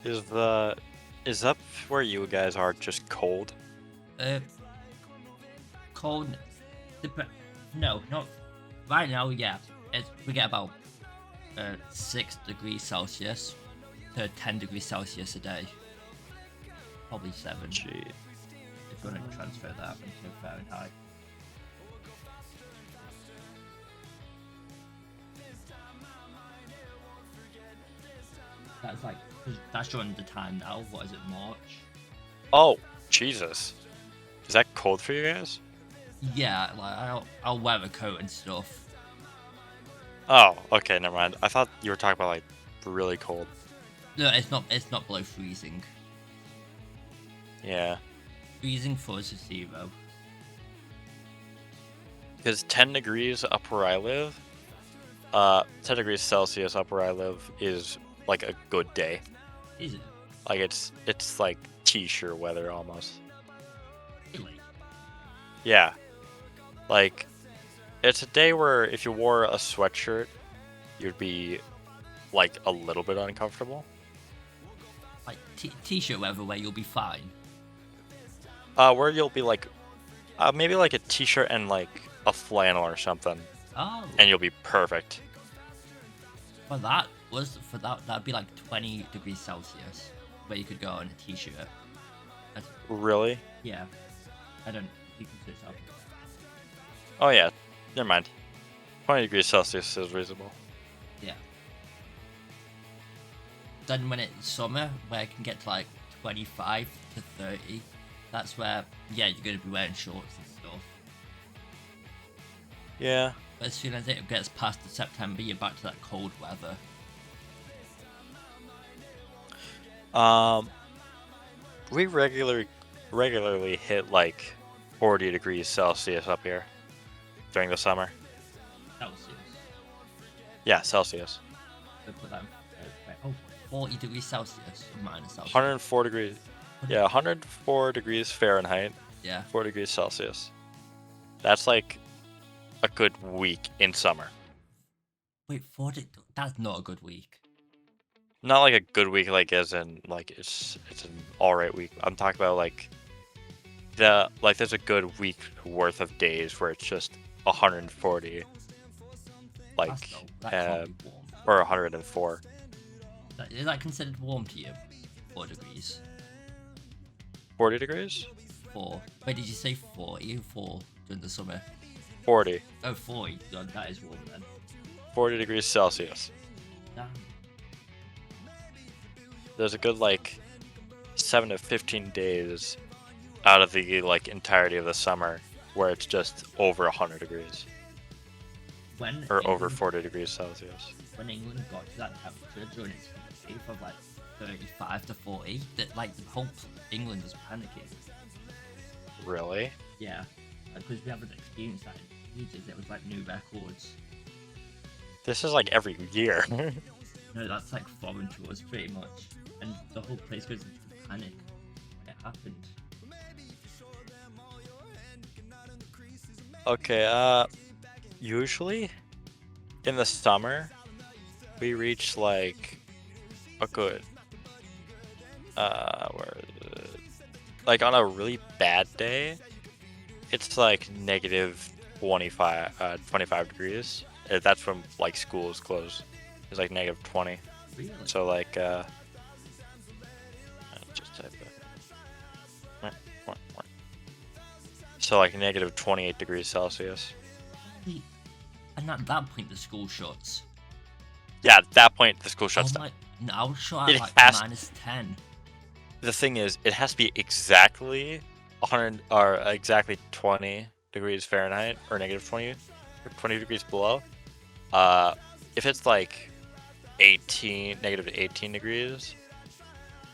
Is the is up where you guys are just cold? Uh, cold. Dep- no, not right now. Yeah, we get about 6 degrees Celsius to 10 degrees Celsius a day. Probably 7 Gee. if you want to transfer that into Fahrenheit. That's like that's during the time now. What is it, March? Oh, Jesus. Is that cold for you guys? Yeah, like I'll wear a coat and stuff. Oh, okay, never mind. I thought you were talking about like really cold. No, it's not. It's not below freezing. Yeah. Freezing for us is 0. Because 10 degrees up where I live, 10 degrees Celsius up where I live is like a good day. Is it? Like it's like t-shirt weather almost. Really? Yeah. Like it's a day where if you wore a sweatshirt, you'd be like a little bit uncomfortable. Like t-shirt weather where you'll be fine. Where you'll be like maybe like a t-shirt and like a flannel or something, Oh, and you'll be perfect. for that'd be like 20 degrees Celsius where you could go in a t-shirt. That's, Really? yeah, I don't. You can say so. Oh yeah. Never mind. 20 degrees Celsius is reasonable. Yeah. Then when it's summer, where it can get to like 25 to 30, that's where you're gonna be wearing shorts and stuff. Yeah. But as soon as it gets past the September, you're back to that cold weather. Um, we regularly hit like 40 degrees Celsius up here during the summer. Celsius. Yeah, Celsius. So put that in, 40 degrees Celsius or minus Celsius. 104 degrees. Yeah, 104 degrees Fahrenheit, Yeah. 4 degrees Celsius. That's like a good week in summer. Wait, 40? That's not a good week. Not like a good week, like as in like it's an all right week. I'm talking about like there's a good week worth of days where it's just 140, like That can't be warm. or 104. Is that considered warm to you? 4 degrees. 40 degrees? 4. Wait, did you say 40? 4 during the summer? 40. Oh, 40. God, that is warm then. 40 degrees Celsius. Damn. There's a good like 7 to 15 days out of the like entirety of the summer where it's just over 100 degrees When or over England, 40 degrees Celsius. when England got to that temperature during its peak of like 35 to 40, that like the whole England was panicking. Really? Yeah, because we haven't experienced that in ages. It was like new records. This is like every year. No, that's like foreign to us pretty much, and the whole place goes into panic. It happened. Okay, usually in the summer we reach like a good where is it? Like on a really bad day, it's like negative 25 degrees. That's when like school is closed. It's like negative 20. Really? So like just type it. So like negative 28 degrees Celsius. And at that point, the school shuts. Yeah, at that point the school shuts down. No, I was shut It at like has- minus 10. The thing is, it has to be exactly 100 or exactly 20 degrees Fahrenheit or negative 20 or 20 degrees below. If it's like negative 18 degrees,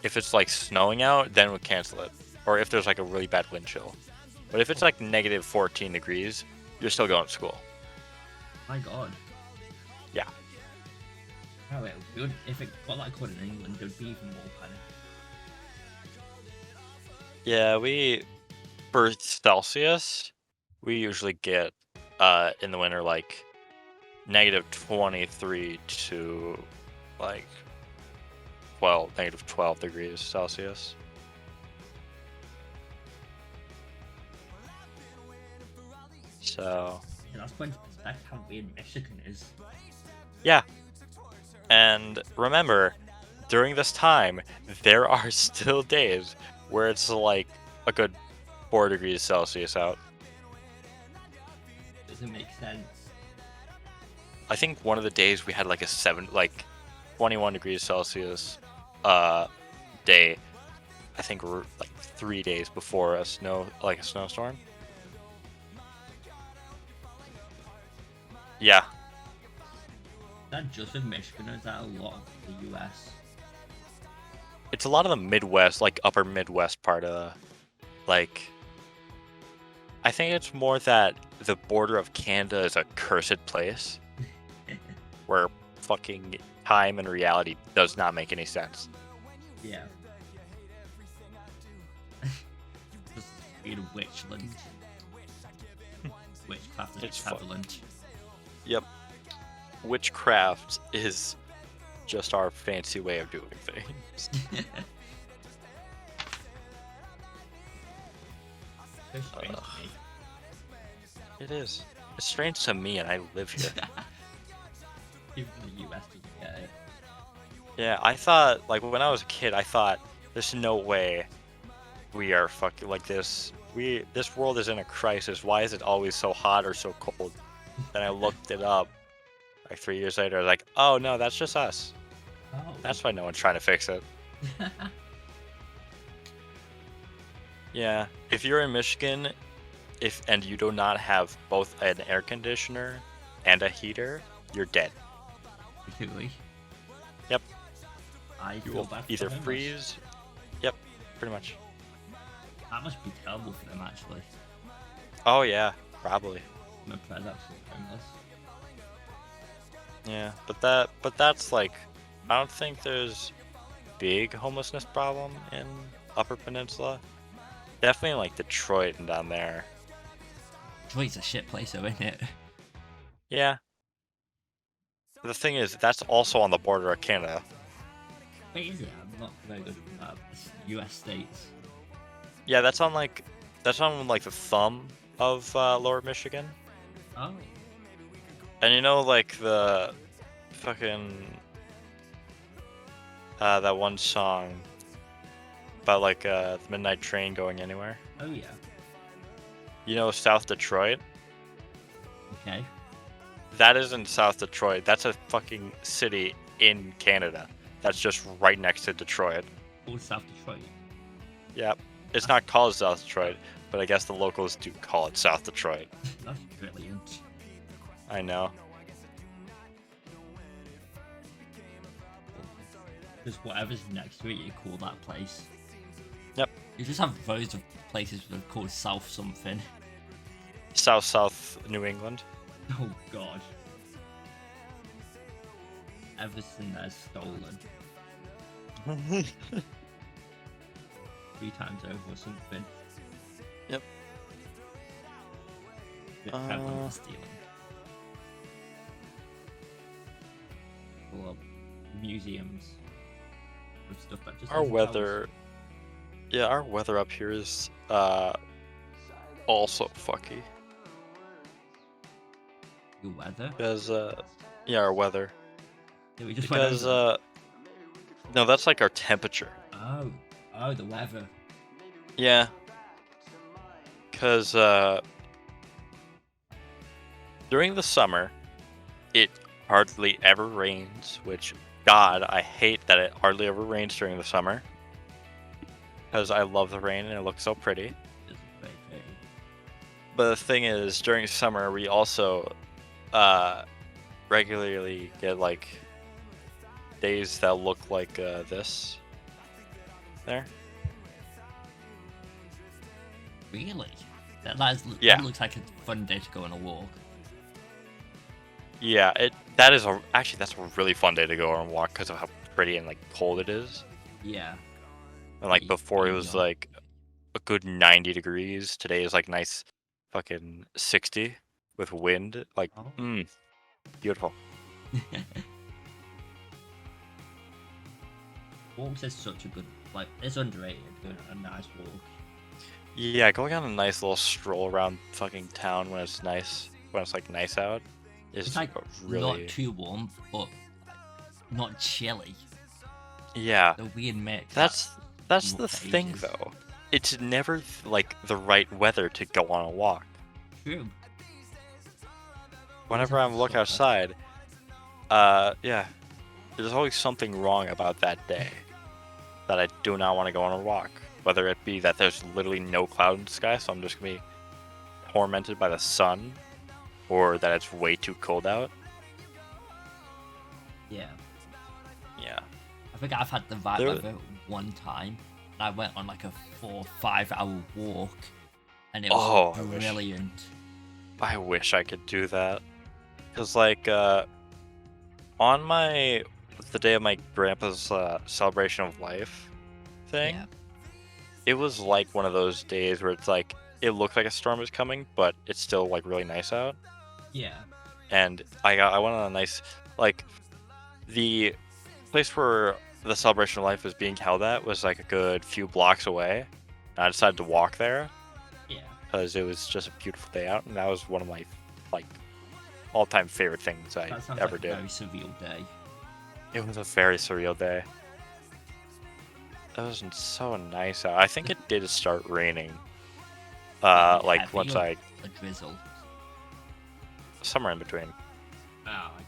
if it's like snowing out, then we'll cancel it. Or if there's like a really bad wind chill. But if it's like negative 14 degrees, you're still going to school. My God. Yeah. Oh, it would, if it got like cold in England, there'd be even more panic. Yeah, for Celsius, we usually get in the winter like negative 23 to like -12 degrees Celsius. So Yeah, that's quite perspective how weird Michigan is. yeah, and remember, during this time, there are still days where it's like a good 4 degrees Celsius out. Doesn't make sense. I think one of the days we had like 21 degrees Celsius day. I think we're like 3 days before a snowstorm. Yeah, Is that just in Michigan or is that a lot of the US? it's a lot of the Midwest, like upper Midwest part of like. I think it's more that the border of Canada is a cursed place where fucking time and reality does not make any sense. Yeah. Just weird witchland. Witchcraft is It's prevalent. Yep. Witchcraft is just our fancy way of doing things. So strange to me. It is. It's strange to me, and I live here. Even the US doesn't get it. Yeah, I thought, like, when I was a kid, I thought, there's no way we are fucking like this. This world is in a crisis. Why is it always so hot or so cold? Then I looked it up, like 3 years later. I was like, oh no, that's just us. Oh. That's why no one's trying to fix it. Yeah, if you're in Michigan, and you do not have both an air conditioner and a heater, you're dead. Really? Yep. I You feel will bad for either homeless. freeze. Yep, pretty much. That must be terrible for them actually. Oh yeah, probably. My friend actually homeless. Yeah, but that's like, I don't think there's big homelessness problem in Upper Peninsula. Definitely like Detroit and down there. Detroit's a shit place though, isn't it? Yeah. The thing is, that's also on the border of Canada. Wait, is it? I'm not very good at US states. Yeah, that's on like the thumb of Lower Michigan. Oh. And you know, like the fucking that one song about like the midnight train going anywhere. Oh yeah. You know, South Detroit. Okay. That isn't South Detroit. That's a fucking city in Canada. That's just right next to Detroit. All South Detroit. Yep. It's not called South Detroit, but I guess the locals do call it South Detroit. That's brilliant. I know. Just whatever's next to it, you call that place. Yep. You just have loads of places that are called South something. South New England. Oh god. Everything there's stolen. 3 times over or something. Yep. Bit prevalent for stealing. Well, museums with stuff that just Our doesn't weather, yeah, our weather up here is also fucky. Your weather? Because yeah, our weather. Yeah, we just went Because over no, that's like our temperature. that. Oh, the weather. Yeah. Because during the summer, it hardly ever rains, which, God, I hate that it hardly ever rains during the summer. Because I love the rain and it looks so pretty. It's very pretty. But the thing is, during summer, we also regularly get like days that look like this. There. Really? That Yeah. looks like a fun day to go on a walk. Yeah, that's a really fun day to go on a walk because of how pretty and like cold it is. Yeah. And like Ye- before it yeah. was like a good 90 degrees. Today is like nice fucking 60 with wind. Like, Oh. beautiful. Walks is such a good, like, it's underrated. A nice walk. Yeah, going on a nice little stroll around fucking town when it's nice, when it's like nice out, It's is like not really too warm, but not chilly. yeah. The weird mix. That's What the thing phases. though. It's never like the right weather to go on a walk. True. Whenever Always I'm look have to suffer. outside, yeah, there's always something wrong about that day that I do not want to go on a walk. Whether it be that there's literally no cloud in the sky, so I'm just gonna be tormented by the sun, or that it's way too cold out. Yeah. Yeah. I think I've had the right There- weather one time. I went on like a 4-5 hour walk, and it Oh, was I wish. brilliant. I wish I could do that. Cause like on the day of my grandpa's celebration of life thing, Yeah. it was like one of those days where it's like it looked like a storm was coming, but it's still like really nice out. Yeah. And I went on a nice like the place where the celebration of life was being held at was like a good few blocks away. And I decided to walk there Yeah. because it was just a beautiful day out, and that was one of my like all-time favorite things I That sounds ever like a did. very surreal day. It was a very surreal day. It was so nice out. I think it did start raining. Like Heavy once or I a drizzle. somewhere in between. Oh, okay.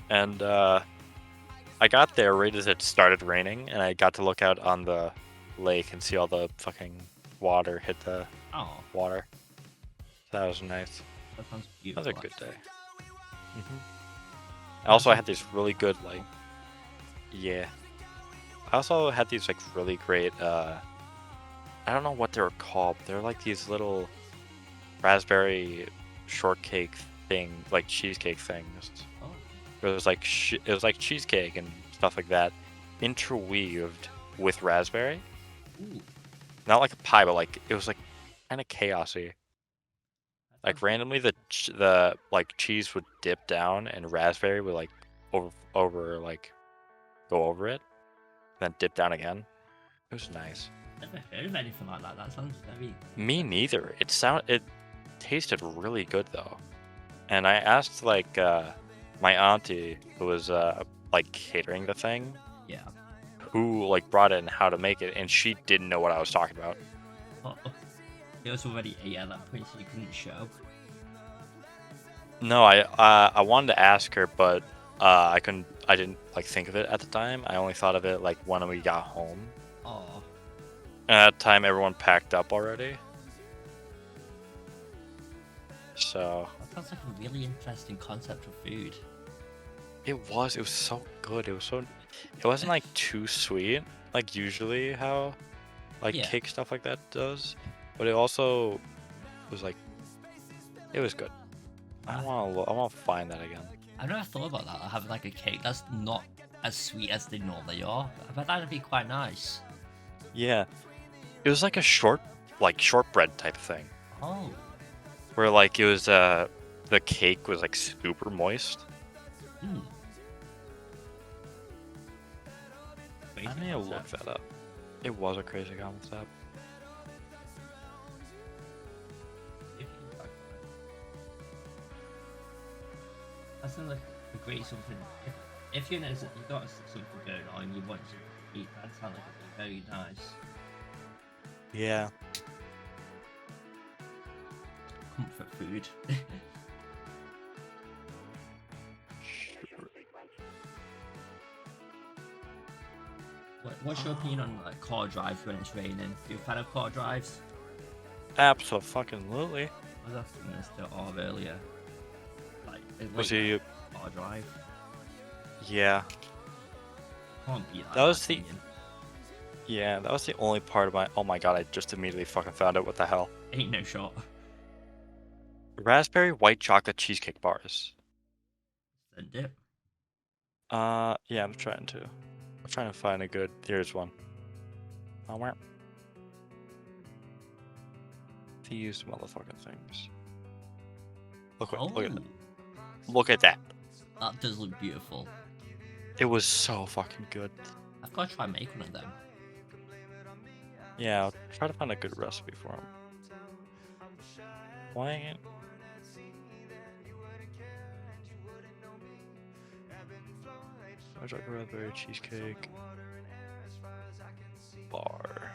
And I got there right as it started raining, and I got to look out on the lake and see all the fucking water hit the Oh, water. That was nice. that sounds That beautiful. was a good actually. day. Also, I had these really good like, yeah. I also had these like really great. I don't know what they were called. They're like these little raspberry shortcake thing, like cheesecake things. Oh, It was like it was like cheesecake and stuff like that, interweaved with raspberry. ooh. Not like a pie, but like it was like kind of chaosy. That Like sounds randomly, the like cheese would dip down and raspberry would like over like go over it, then dip down again. It was nice. Never heard of anything like that. That sounds very. Me neither. It tasted really good though. And I asked like my auntie who was like catering the thing, Yeah. who like brought it and how to make it, and she didn't know what I was talking about. Oh, it was already 8 at that point, so you couldn't show. No, I wanted to ask her, but I couldn't. I didn't like think of it at the time. I only thought of it like when we got home. Oh, And at that time, everyone packed up already. So that sounds like a really interesting concept of food. it was so good. It wasn't like too sweet, like usually how like Yeah. cake stuff like that does, but it also was like it was good. I want to find that again. I've never thought about that. Having like a cake that's not as sweet as they normally are. I bet that'd be quite nice. Yeah, it was like a shortbread type of thing, Oh, where like it was the cake was like super moist. hmm. I Crazy need to look concept. that up. It was a crazy concept. If you like that. That sounds like a great something. If you got something going on, you want to eat, that sounds like it'd be very nice. Yeah. Comfort food. What's your opinion on like car drives when it's raining? Are you a fan of car drives? Absolutely. I was asking this to Arv earlier. Like, Was late he? car drive. Yeah. Can't beat that. That in was my the- opinion. Yeah, that was the only part of my. Oh my god! I just immediately fucking found out what the hell. Ain't no shot. Raspberry white chocolate cheesecake bars. Send it. Yeah, I'm trying to find a good. Here's one. Oh, where? These motherfucking things. Look at that. Look at that. That does look beautiful. It was so fucking good. I've got to try and make one of them. Yeah, I'll try to find a good recipe for them. Why ain't... White chocolate raspberry cheesecake bar.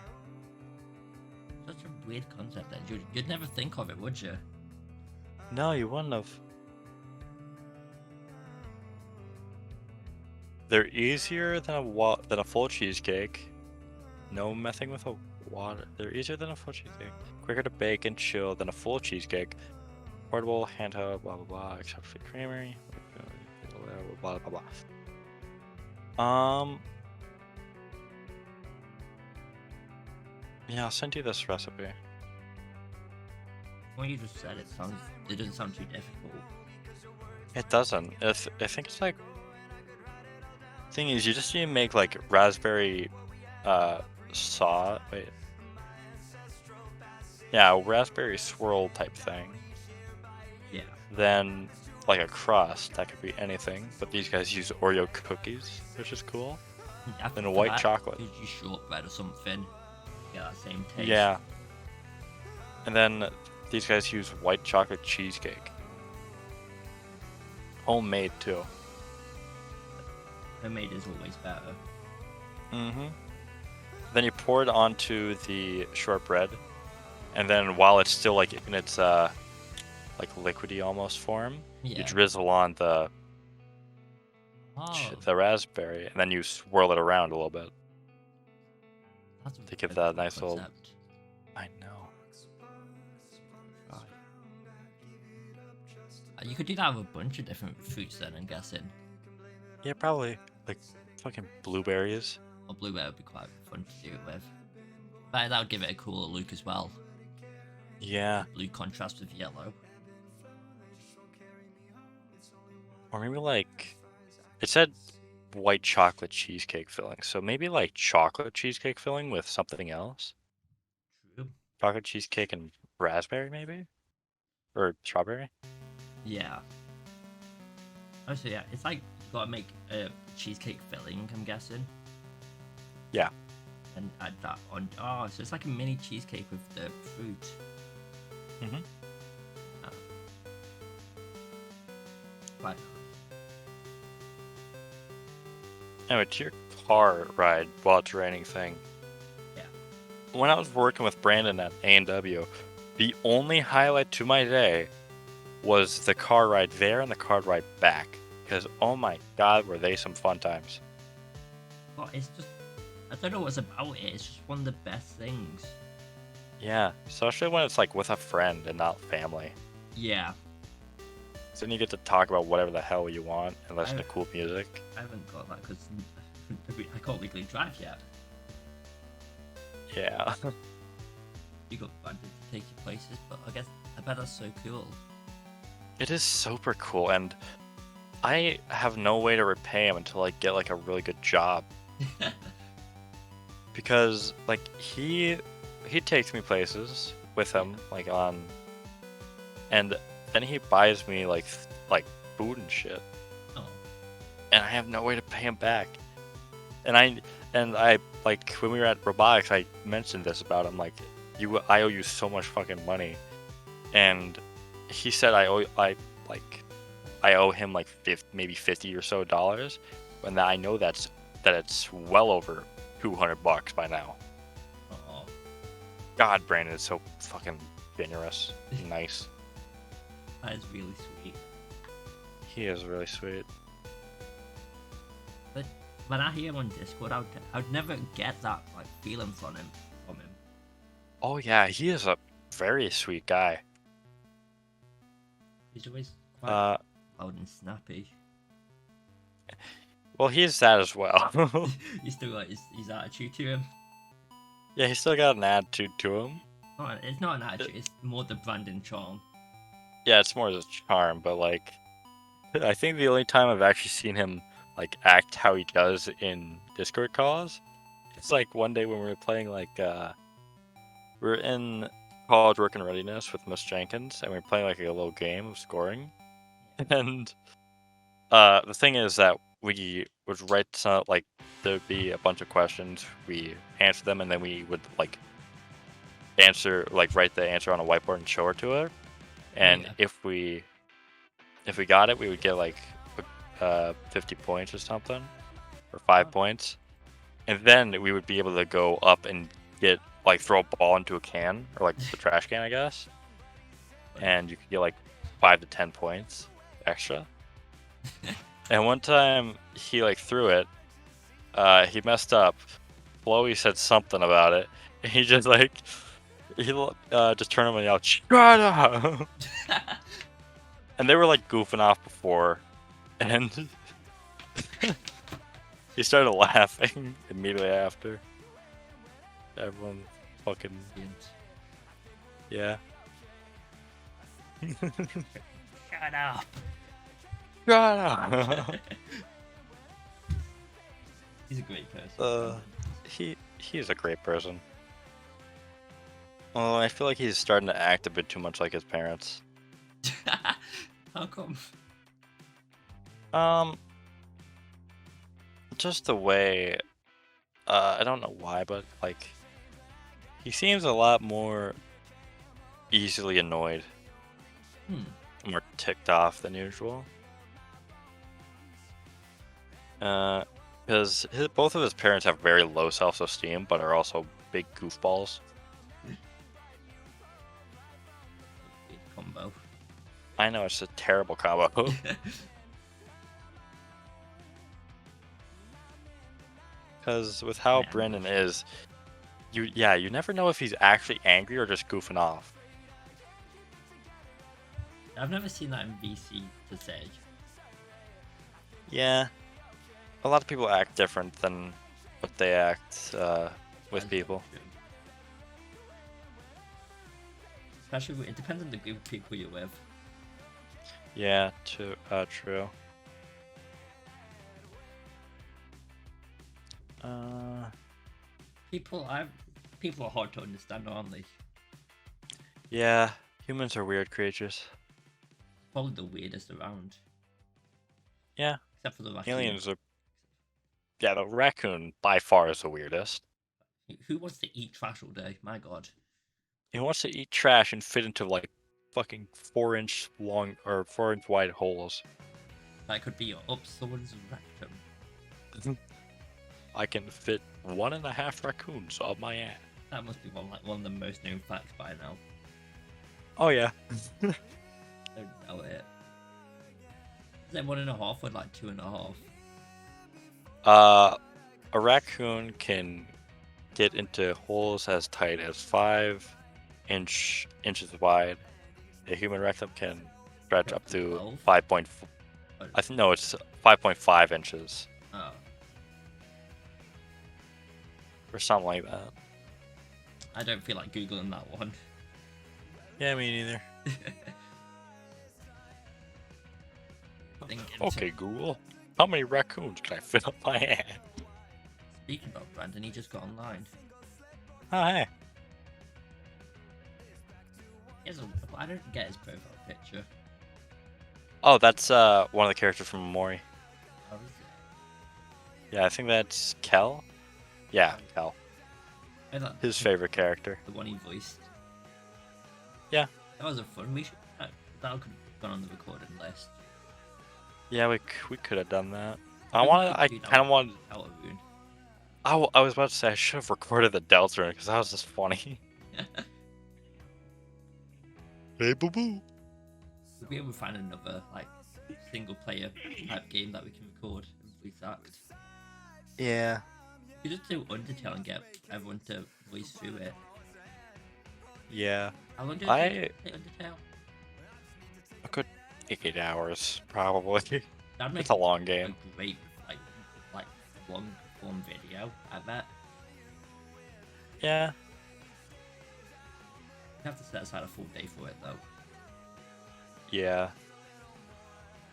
Such a weird concept that you'd never think of it, would you? No, you wouldn't have. They're easier than a full cheesecake. No messing with a water. They're easier than a full cheesecake. Quicker to bake and chill than a full cheesecake. Portable, handheld, blah blah blah. Except for creamery. Blah blah blah. Yeah, I'll send you this recipe. When you just said it doesn't sound too difficult. It doesn't. I think it's like... Thing is, you just need to make like raspberry saw. Wait. Yeah, a raspberry swirl type thing. Yeah. Then like a crust, that could be anything. But these guys use Oreo cookies, which is cool. Then a white chocolate. Use shortbread or something. Yeah, that same taste. Yeah. And then these guys use white chocolate cheesecake. Homemade too. Homemade is always better. Mm-hmm. Then you pour it onto the shortbread, and then while it's still like in its like liquidy almost form, Yeah. you drizzle on the raspberry, and then you swirl it around a little bit. That's To give a that cool nice little... concept. I know. God. You could do that with a bunch of different fruits then, I'm guessing. Yeah, probably like fucking blueberries. Or blueberry would be quite fun to do it with. But that would give it a cooler look as well. Yeah. Blue contrast with yellow. Or maybe like... It said white chocolate cheesecake filling, so maybe like chocolate cheesecake filling with something else. True. Chocolate cheesecake and raspberry, maybe? Or strawberry? Yeah. Oh, so yeah, it's like you gotta make a cheesecake filling, I'm guessing. Yeah. And add that on. Oh, so it's like a mini cheesecake with the fruit. Mm-hmm. Oh. Right. Anyway, to your car ride while it's raining thing. Yeah. When I was working with Brandon at A&W, the only highlight to my day was the car ride there and the car ride back. Because, oh my god, were they some fun times. But it's just, I don't know what's about it. It's just one of the best things. Yeah, especially when it's like with a friend and not family. Yeah. So then you get to talk about whatever the hell you want and listen to cool music. I haven't got that because I can't legally drive yet. Yeah. You got funded to take you places, but I bet that's so cool. It is super cool, and I have no way to repay him until I get like a really good job. Because like he takes me places with him, like on, and then he buys me like food and shit. Oh. And I have no way to pay him back. And I like when we were at robotics, I mentioned this about him, like I owe you so much fucking money, and he said I owe him like maybe $50 or so, when I know that it's well over $200 by now. Oh. God, Brandon is so fucking generous, and nice. That is really sweet. He is really sweet. But when I hear him on Discord, I'd never get that like feeling from him. Oh yeah, he is a very sweet guy. He's always quite loud and snappy. Well, he's that as well. You still got his attitude to him. Yeah, he's still got an attitude to him. It's not an attitude. It's more the Brandon charm. Yeah, it's more the charm, but like, I think the only time I've actually seen him like act how he does in Discord calls, it's like one day when we were playing like we were in college work and readiness with Miss Jenkins, and we were playing like a little game of scoring. And the thing is that we would write some like there'd be a bunch of questions. We answer them, and then we would like write the answer on a whiteboard and show it to her. And yeah. if we got it, we would get like 50 points or something, or 5 points, and then we would be able to go up and get like throw a ball into a can or like the trash can, I guess, and you could get like 5 to 10 points extra. And one time he like threw it, he messed up. Chloe said something about it, and he just like he just turned him and yelled, "Shut up!" And they were like goofing off before, and he started laughing immediately after. Everyone fucking yeah. Shut up. Shut up. He's a great person. He's a great person. Well, I feel like he's starting to act a bit too much like his parents. How come? Just the way, I don't know why, but like, he seems a lot more easily annoyed, more ticked off than usual. Because both of his parents have very low self-esteem, but are also big goofballs. Good combo. I know, it's a terrible combo. Because with how Yeah. Brennan is, you never know if he's actually angry or just goofing off. I've never seen that in VC to say. Yeah, a lot of people act different than what they act with people. Especially, it depends on the group of people you're with. Yeah, true. People are hard to understand, aren't they? Yeah, humans are weird creatures. Probably the weirdest around. Yeah. Except for the raccoon. Aliens are. Yeah, the raccoon by far is the weirdest. Who wants to eat trash all day? My god. He wants to eat trash and fit into like fucking 4-inch long or 4-inch wide holes. That could be up someone's rectum. I can fit 1.5 raccoons up my ass. That must be one of the most known facts by now. Oh yeah. Don't doubt it. Is that 1.5 or like 2.5? A raccoon can get into holes as tight as 5 inches wide. A human rectum can stretch up to 5. I think no, it's 5.5 inches. Oh. Or something like that. I don't feel like googling that one. Yeah, me neither. Okay, Google. How many raccoons can I fit up my ass? Speaking about Brandon, he just got online. Oh, hey. I don't get his profile picture. Oh, that's one of the characters from Mori. How is it? Yeah, I think that's Kel. Yeah, Kel. His favorite character. The one he voiced. Yeah. That was a fun. That could have gone on the recorded list. Yeah, we could have done that. I kind of wanted. Deltarune. I was about to say I should have recorded the Deltarune because that was just funny. Hey, boo boo. We'll be able to find another like single player type game that we can record and voice act. Yeah. You just do Undertale and get everyone to voice through it. Yeah. How long did it take Undertale? A good 8 hours, probably. That'd make It's a long game. A great like long form video, I bet. Yeah. You have to set aside a full day for it though. Yeah.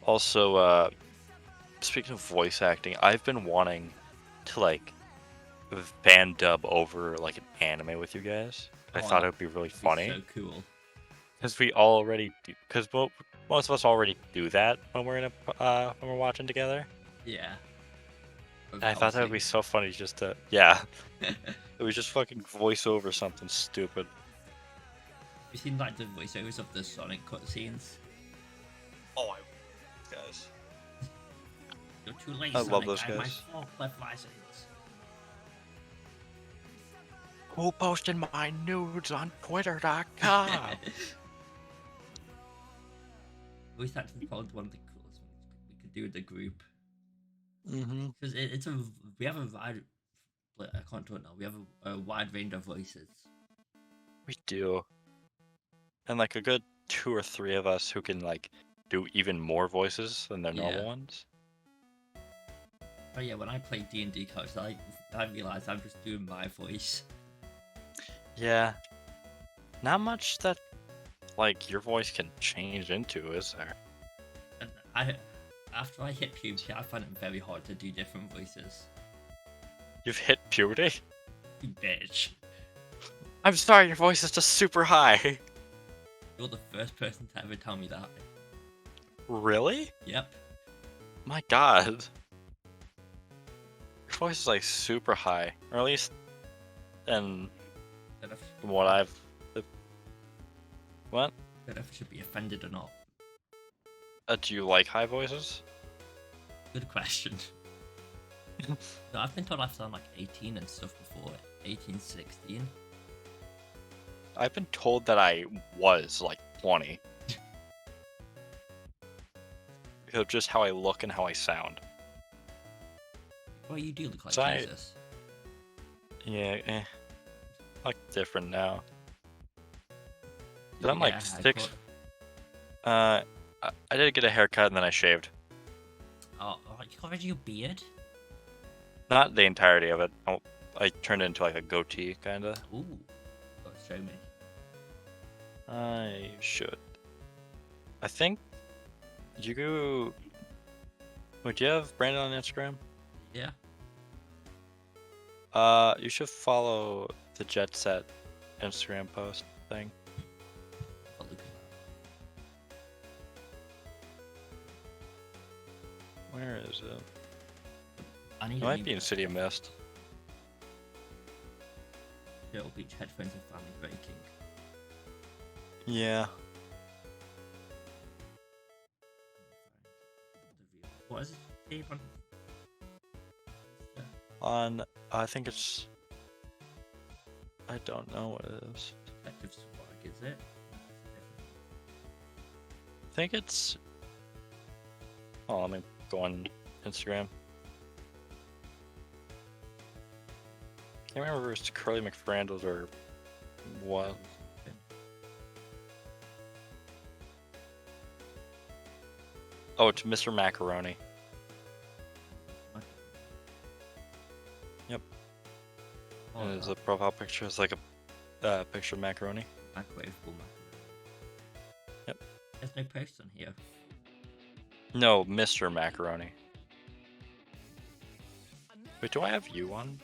Also, speaking of voice acting, I've been wanting to like fan dub over like an anime with you guys. I thought it would be really funny. So cool. Because we already do. Because most of us already do that when we're watching together. Yeah. I thought that would be so funny just to, yeah. It was just fucking voice over something stupid. You seen like the voiceovers of the Sonic cutscenes? Oh, guys. You're too late, I love Sonic. those I have my guys. forklift license. Who posted my nudes on Twitter.com? Voice acting is probably one of the coolest ones we could do with the group. Mm-hmm. Because we have a wide, like, I can't do it now. We have a wide range of voices. We do. And like a good 2 or 3 of us who can like do even more voices than their normal Yeah. ones. But yeah, when I play D&D cards, I realize I'm just doing my voice. Yeah. Not much that like your voice can change into, is there? And after I hit puberty, I find it very hard to do different voices. You've hit puberty? You bitch. I'm sorry, your voice is just super high. You're the first person to ever tell me that. Really? Yep. My god. Your voice is like super high. Or at least and from what I've... What? I don't know if I should be offended or not. Do you like high voices? Good question. No, I've been told I sound like 18 and stuff before. 18, 16. I've been told that I was like 20. Because of just how I look and how I sound. Well, you do look like So Jesus. Yeah, I look different now. So, I'm like yeah, 6. I did get a haircut and then I shaved. Oh, you covered your beard? Not the entirety of it. I turned it into like a goatee, kinda. Ooh. Gotta show me. I should. I think you go. Would you have Brandon on Instagram? Yeah. You should follow the Jet Set Instagram post thing. I'll look at that. Where is it? I need It a might new be in City of Mist. Turtle Beach headphones are finally breaking. Yeah. What is it? Dave, on? On, I think it's. I don't know what it is. Detective Swag, is it? I think it's. Oh, let me go on Instagram. Can't remember if it's Curly McFrandles or what. Oh, it's Mr. Macaroni. Yep. Oh, And the profile picture is like a picture of macaroni. microwavable macaroni. Yep. There's no post on here. No, Mr. Macaroni. Wait, do I have you on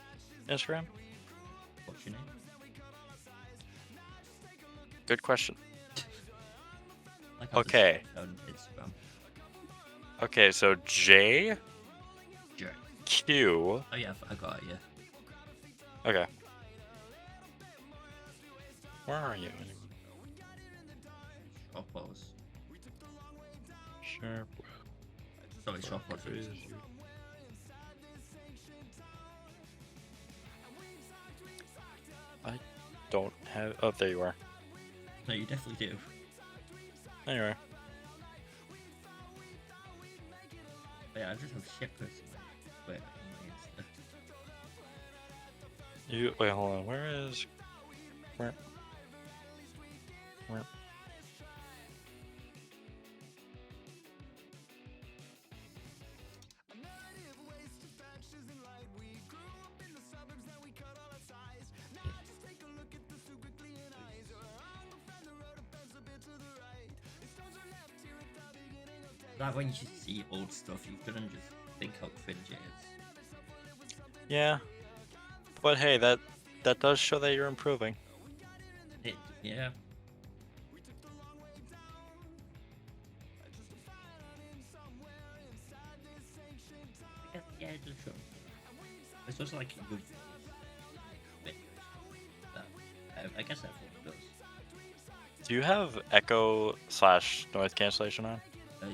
Instagram? What's your name? Good question. Like I've Okay. just on Instagram. Okay, so J Jerry. Q. Oh yeah, I got it. Yeah. Okay. Where are you? Shopos. Sure. Sorry, Shopos. I don't have. Oh, there you are. No, you definitely do. There you are. But yeah, I just have shippers. Wait, on my Insta. You wait. Hold on. Where is? Where? Where? That when you see old stuff, you shouldn't just think how cringe it is. Yeah. But hey, that does show that you're improving. Yeah. Yeah, it does show. it's just like your I guess everyone does. Do you have echo/noise cancellation on?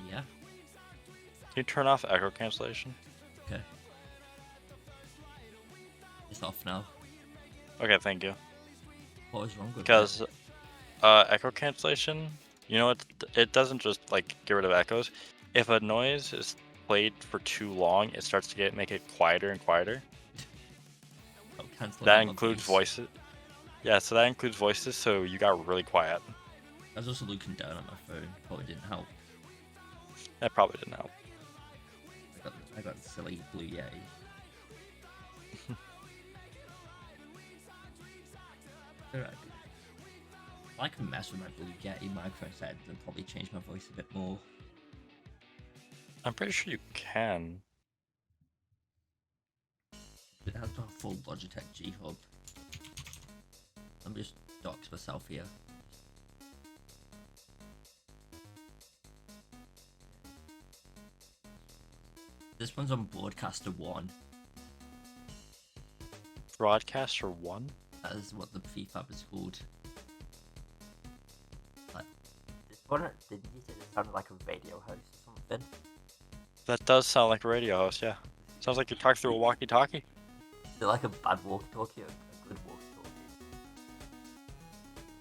Yeah. Can you turn off echo cancellation? Okay. It's off now. Okay, thank you. What was wrong with it? Because echo cancellation, you know, it doesn't just like get rid of echoes. If a noise is played for too long, it starts to make it quieter and quieter. Oh, cancel That out my includes voice. voices. Yeah, so that includes voices. So you got really quiet. I was also looking down at my phone. Probably didn't help. That probably didn't help. I got silly Blue Yeti. Alright. I can mess with my Blue Yeti microphone set and probably change my voice a bit more. I'm pretty sure you can. It has a full Logitech G Hub. I'm just dox myself here. This one's on Broadcaster 1. Broadcaster 1? That is what the prefab is called. Like, this one, did you say it sounded like a radio host or something? That does sound like a radio host, yeah. Sounds like you talk through a walkie-talkie. Is it like a bad walkie-talkie or a good walkie-talkie?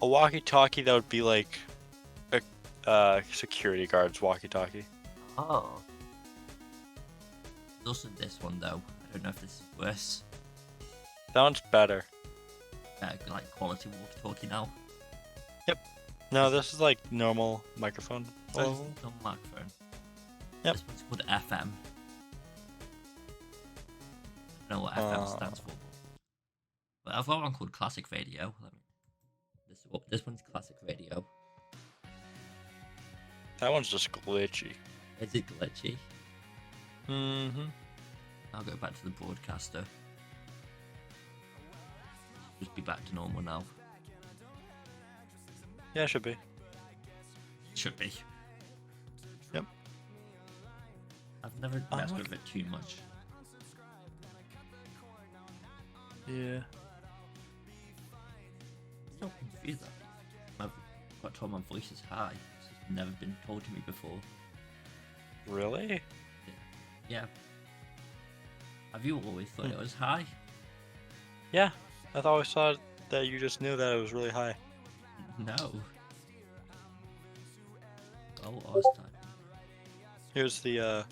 A walkie-talkie that would be like a security guard's walkie-talkie. Oh. There's also this one though. I don't know if this is worse. Sounds better. Like quality walkie-talkie now. No, this is like normal microphone. Oh, level. it's on microphone. Yep. This one's called FM. I don't know what FM stands for. But I've got one called Classic Radio. This one's Classic Radio. That one's just glitchy. Is it glitchy? Mm-hmm. I'll go back to the broadcaster. Just be back to normal now. Yeah, it should be. Should be. Yep. I've never messed with it too much. Yeah. Still confused that I've got told my voice is high. It's just never been told to me before. Really? Yeah. Have you always thought it was high? Yeah. I always thought that you just knew that it was really high. No. Oh, last time. Here's the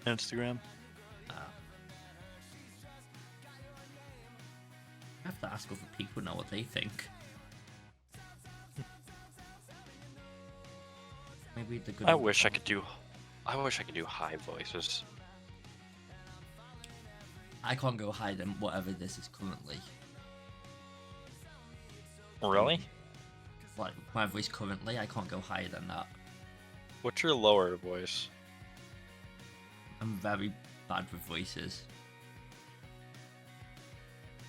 Instagram. I have to ask other people now what they think. Maybe the good. I wish I could do high voices. I can't go higher than whatever this is currently. Really? Like my voice currently, I can't go higher than that. What's your lower voice? I'm very bad with voices.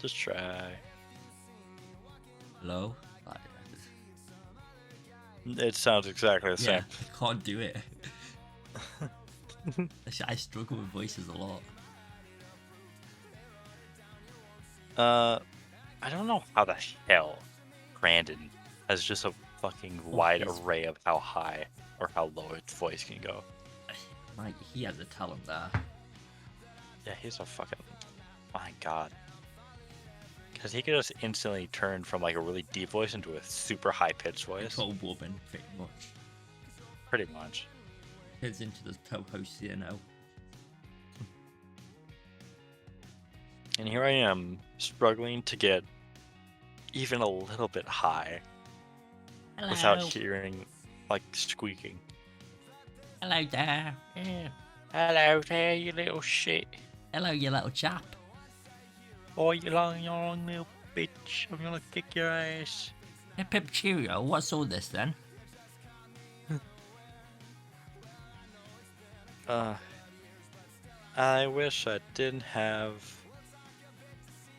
Just try. Hello? It sounds exactly the Yeah, same. I can't do it. I struggle with voices a lot. I don't know how the hell Brandon has just a fucking wide array of how high or how low its voice can go. He has a talent there. Yeah, he's a fucking... My god. Because he could just instantly turn from like a really deep voice into a super high-pitched voice. Control woman, pretty much. Pretty much. Heads into the co-host here now. And here I am, struggling to get even a little bit high. Hello. Without hearing, like, squeaking. Hello there. Yeah. Hello there, you little shit. Hello, you little chap. Oh, you long little bitch. I'm gonna kick your ass. Hey, Pip Cheerio, what's all this then? I wish I didn't have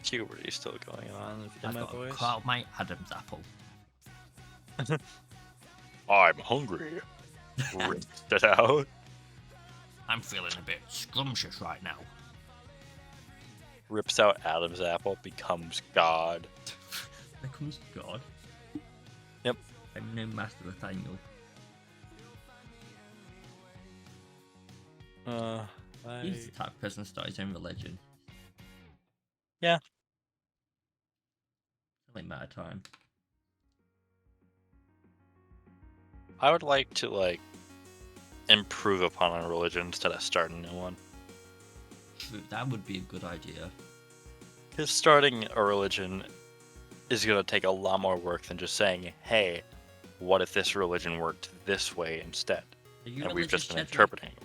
puberty still going on in I've my got voice. Carl my Adam's apple. I'm hungry. Ripped it out. I'm feeling a bit scrumptious right now. Rips out Adam's apple, becomes God. Becomes God. Yep. I'm no Master Nathaniel. He's the type of person to start his own religion. Yeah. It's only a matter of time. I would like to improve upon a religion instead of starting a new one. True, that would be a good idea. Because starting a religion is going to take a lot more work than just saying, hey, what if this religion worked this way instead? And we've just been interpreting it.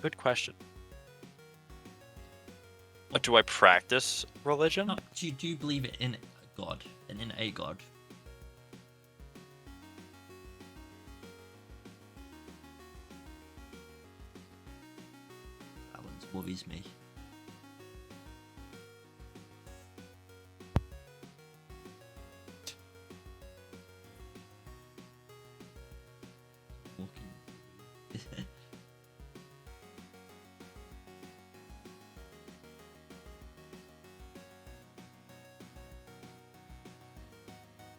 Good question. But do I practice religion? No, do you believe in God and in a God? That one worries me.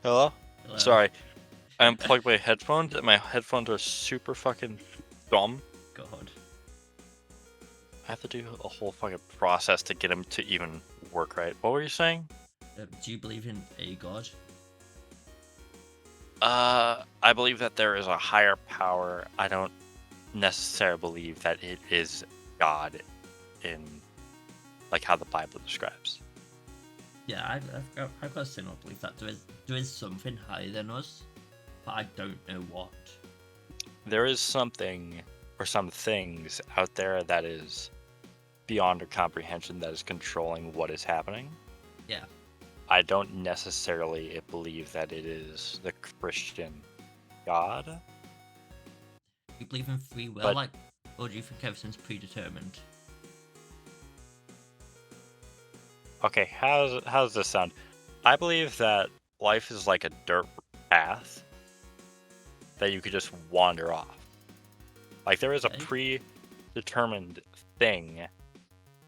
Hello? Hello? Sorry. I unplugged my headphones and my headphones are super fucking dumb. God. I have to do a whole fucking process to get them to even work right. What were you saying? Do you believe in a God? I believe that there is a higher power. I don't necessarily believe that it is God in like how the Bible describes. Yeah, I've got a similar belief that there is something higher than us, but I don't know what. There is something or some things out there that is beyond our comprehension that is controlling what is happening. Yeah. I don't necessarily believe that it is the Christian God. You believe in free will, But- or do you think everything's predetermined? Okay, how does this sound? I believe that life is like a dirt path that you could just wander off. Like there is a Okay. predetermined thing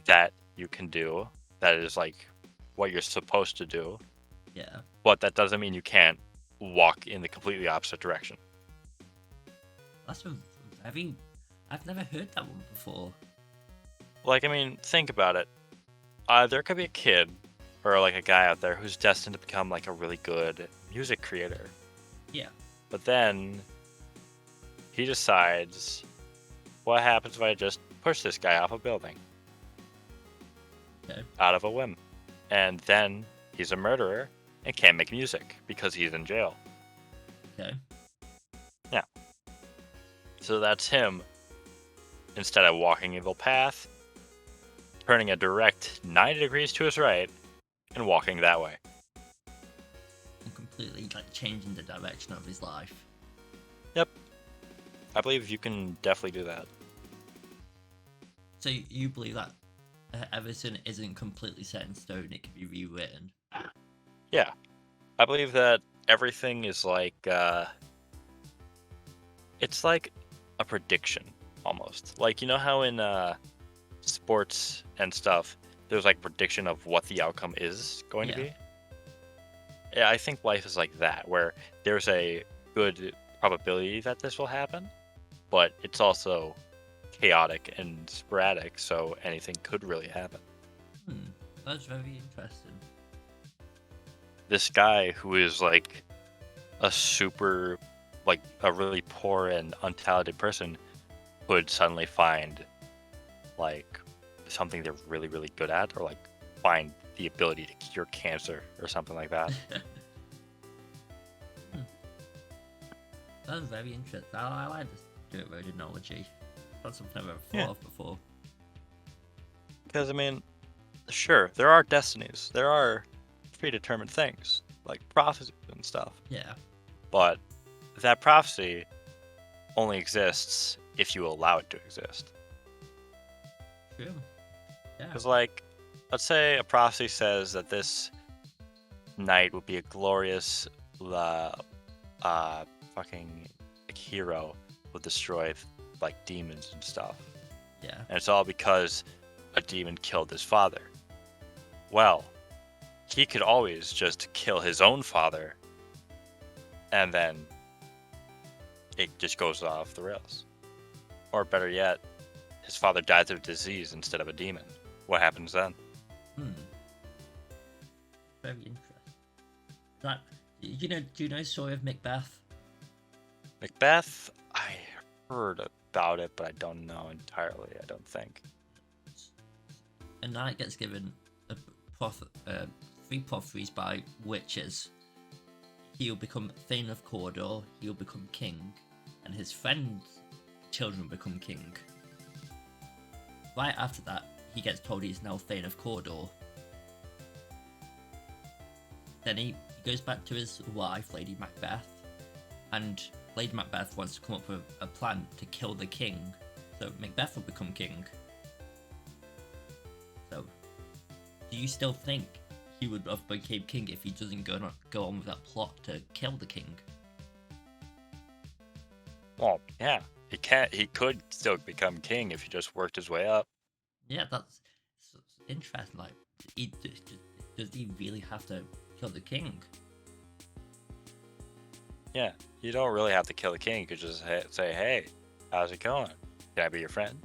that you can do that is like what you're supposed to do, Yeah. but that doesn't mean you can't walk in the completely opposite direction. That's a very... I've never heard that one before. Like, I mean, think about it. There could be a kid or like a guy out there who's destined to become like a really good music creator. Yeah. But then he decides, what happens if I just push this guy off a building? Okay. Out of a whim. And then he's a murderer and can't make music because he's in jail. Okay. So that's him. Instead of walking evil path, turning a direct 90 degrees to his right and walking that way. And completely changing the direction of his life. I believe you can definitely do that. So you believe that everything isn't completely set in stone, it can be rewritten? Yeah. I believe that everything is like, it's like a prediction almost. Like, you know how in sports and stuff, there's like prediction of what the outcome is going to Yeah. be? Yeah, I think life is like that, where there's a good probability that this will happen, but it's also chaotic and sporadic, so anything could really happen. That's very interesting. This guy who is like a really poor and untalented person could suddenly find like something they're really, really good at, or like find the ability to cure cancer or something like that. That's very interesting. I like this dirt road analogy. That's something I've never thought of before. Because, I mean, sure, there are destinies. There are predetermined things, like prophecies and stuff. Yeah. But that prophecy only exists if you allow it to exist. True. Yeah. Because, like, let's say a prophecy says that this night will be a glorious, fucking like, hero will destroy like demons and stuff. Yeah. And it's all because a demon killed his father. Well, he could always just kill his own father, and then it just goes off the rails. Or better yet, his father dies of disease instead of a demon. What happens then? Very interesting. Like, do you know story of Macbeth? Macbeth, I heard about it, but I don't know entirely, I don't think. A knight gets given three prophecies by witches. He'll become Thane of Cawdor, he'll become king, and his friend's children become king. Right after that, he gets told he's now Thane of Cawdor. Then he goes back to his wife, Lady Macbeth, and Lady Macbeth wants to come up with a plan to kill the king, so Macbeth will become king. So, do you still think he would have become king if he doesn't go on with that plot to kill the king? Well, yeah, he could still become king if he just worked his way up. Yeah, that's interesting. Like, does he really have to kill the king? Yeah, you don't really have to kill the king. You could just say, hey, how's it going? Can I be your friend?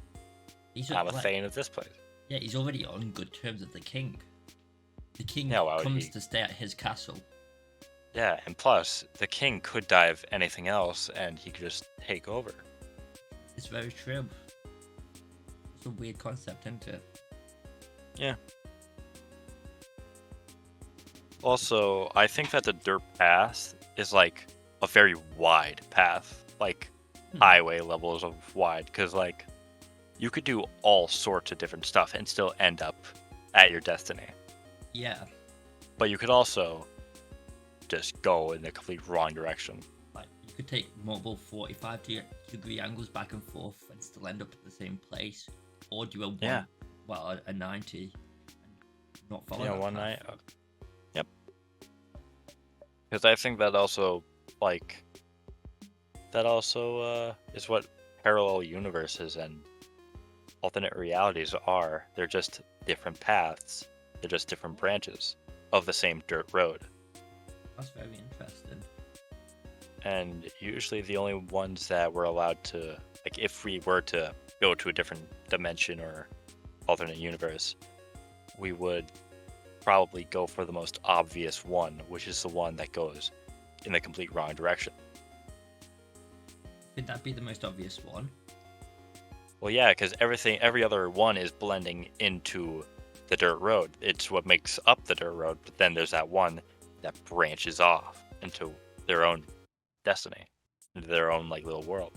I'm a Thane of this place. Yeah, he's already on good terms with the king. The king Yeah, comes to stay at his castle. Yeah, and plus, the king could die of anything else, and he could just take over. It's very true. It's a weird concept, isn't it? Yeah. Also, I think that the dirt path is like a very wide path, like highway levels of wide, because like you could do all sorts of different stuff and still end up at your destiny. Yeah. But you could also just go in the complete wrong direction. Like, you could take multiple 45-degree angles back and forth and still end up at the same place, or do a 90 and not follow. Yeah, 190. Yep. Because I think that also is what parallel universes and alternate realities are. They're just different paths. They're just different branches of the same dirt road. That's very interesting. And usually the only ones that we're allowed to, like, if we were to go to a different dimension or alternate universe, we would probably go for the most obvious one, which is the one that goes in the complete wrong direction. Could that be the most obvious one? Well, yeah, because every other one is blending into the dirt road. It's what makes up the dirt road, but then there's that one that branches off into their own destiny, into their own like little world.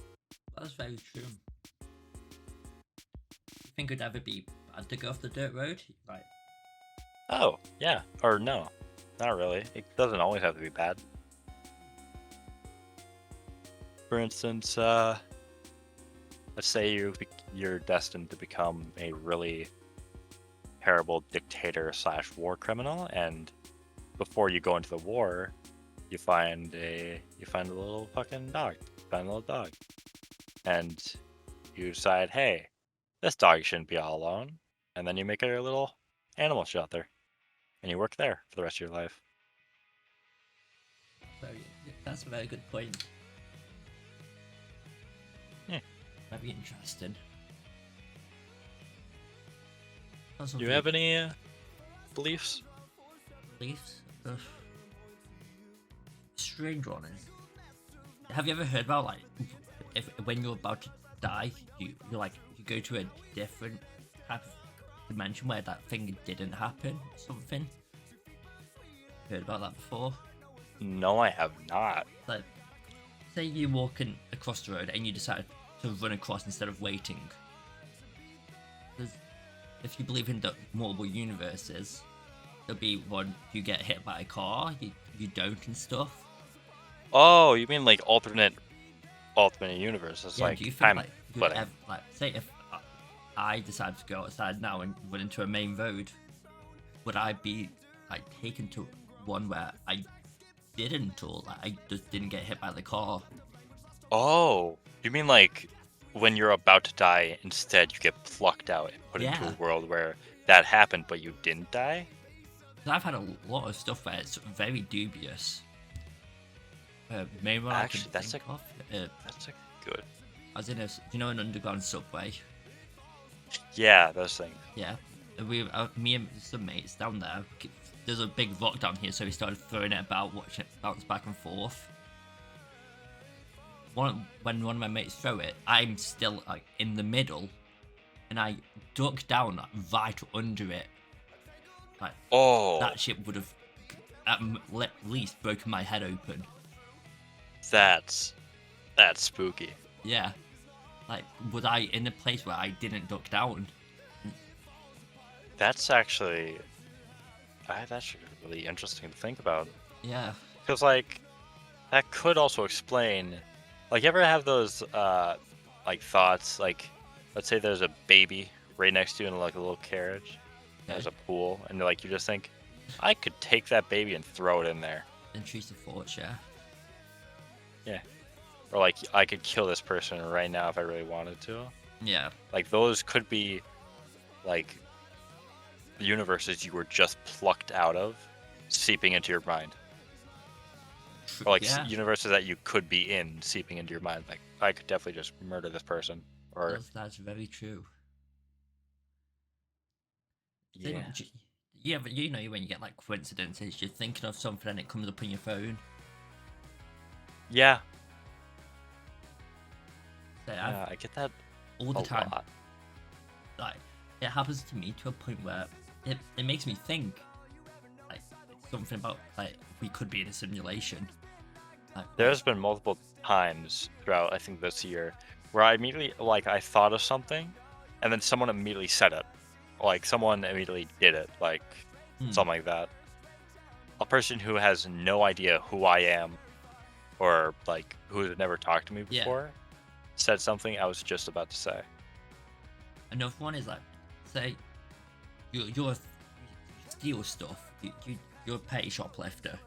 That's very true. You think it'd ever be bad to go off the dirt road? Like, oh, yeah, or no, not really. It doesn't always have to be bad. For instance, let's say you're destined to become a really terrible dictator / war criminal, and before you go into the war, you find a little fucking dog. You find a little dog, and you decide, hey, this dog shouldn't be all alone, and then you make a little animal shelter, and you work there for the rest of your life. that's a very good point. Yeah. Very interesting. Do you have any beliefs? Beliefs? Strange one is. Have you ever heard about, like, if when you're about to die, you go to a different type of dimension where that thing didn't happen, something? Heard about that before? No, I have not. Like, say you're walking across the road and you decide to run across instead of waiting. If you believe in the multiple universes, there'll be one you get hit by a car, you don't and stuff. Oh, you mean like alternate universes, yeah, like do you think, time like, splitting? say if I decide to go outside now and run into a main road, would I be like taken to one where I didn't, or like I just didn't get hit by the car? Oh, You mean like when you're about to die, instead you get plucked out and put into a Yeah, world where that happened, but you didn't die? 'cause I've had a lot of stuff where it's very dubious. Maybe one I can Actually, think of. that's a good. As in an underground subway. Yeah, those things. Yeah, me and some mates down there. There's a big rock down here, so we started throwing it about, watching it bounce back and forth. When one of my mates throw it, I'm still like in the middle, and I duck down like, right under it. Like Oh, that shit would have at least broken my head open. that's spooky. Yeah, like was I in a place where I didn't duck down? That's actually that's actually really interesting to think about. Yeah, Because like that could also explain, like, you ever have those like thoughts, like, let's say there's a baby right next to you in like a little carriage, there's a pool, and like you just think, I could take that baby and throw it in there. intrusive thoughts. Yeah, Yeah. Or like I could kill this person right now if I really wanted to. yeah. Like those could be like the universes you were just plucked out of seeping into your mind. Or like Yeah, universes that you could be in seeping into your mind. Like I could definitely just murder this person. Or that's very true. yeah, Then, yeah, but you know when you get like coincidences, you're thinking of something and it comes up on your phone. yeah, So yeah. I get that all a the time. lot. Like it happens to me to a point where it makes me think like something about like we could be in a simulation. Like, There's been multiple times throughout I think this year where I immediately like I thought of something, and then someone immediately said it. Like someone immediately did it. Like something like that. A person who has no idea who I am, or like who has never talked to me yeah. before, said something I was just about to say. Another one is like, say you're steal stuff. You're a petty shoplifter.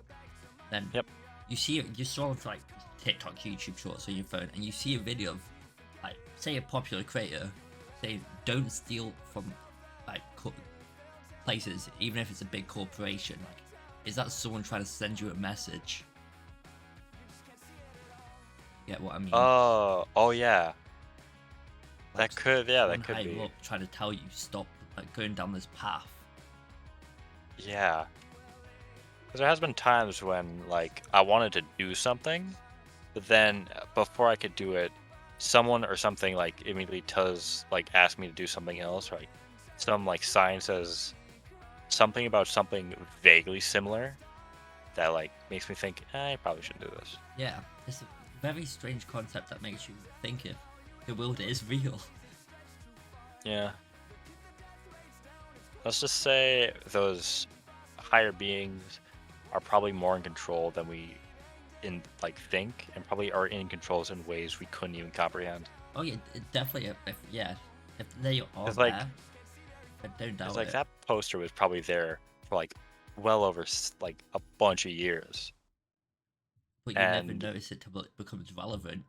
Then Yep. you sort of like TikTok, YouTube Shorts on your phone, and you see a video of like say a popular creator say don't steal from like places, even if it's a big corporation. Like, is that someone trying to send you a message? Get what I mean? Oh yeah. Like, That could that someone could higher be. up trying to tell you stop like going down this path. Yeah. Because there has been times when like I wanted to do something, but then before I could do it, someone or something like immediately tells like ask me to do something else, or like some like sign says something about something vaguely similar that like makes me think, I probably shouldn't do this. Yeah, it's a very strange concept that makes you think if the world is real. Yeah. Let's just say those higher beings are probably more in control than we think, and probably are in controls in ways we couldn't even comprehend. Oh yeah, definitely. If they are It's like there, I don't doubt it's like it. that poster was probably there for like well over like a bunch of years. But you never And notice it till it becomes relevant.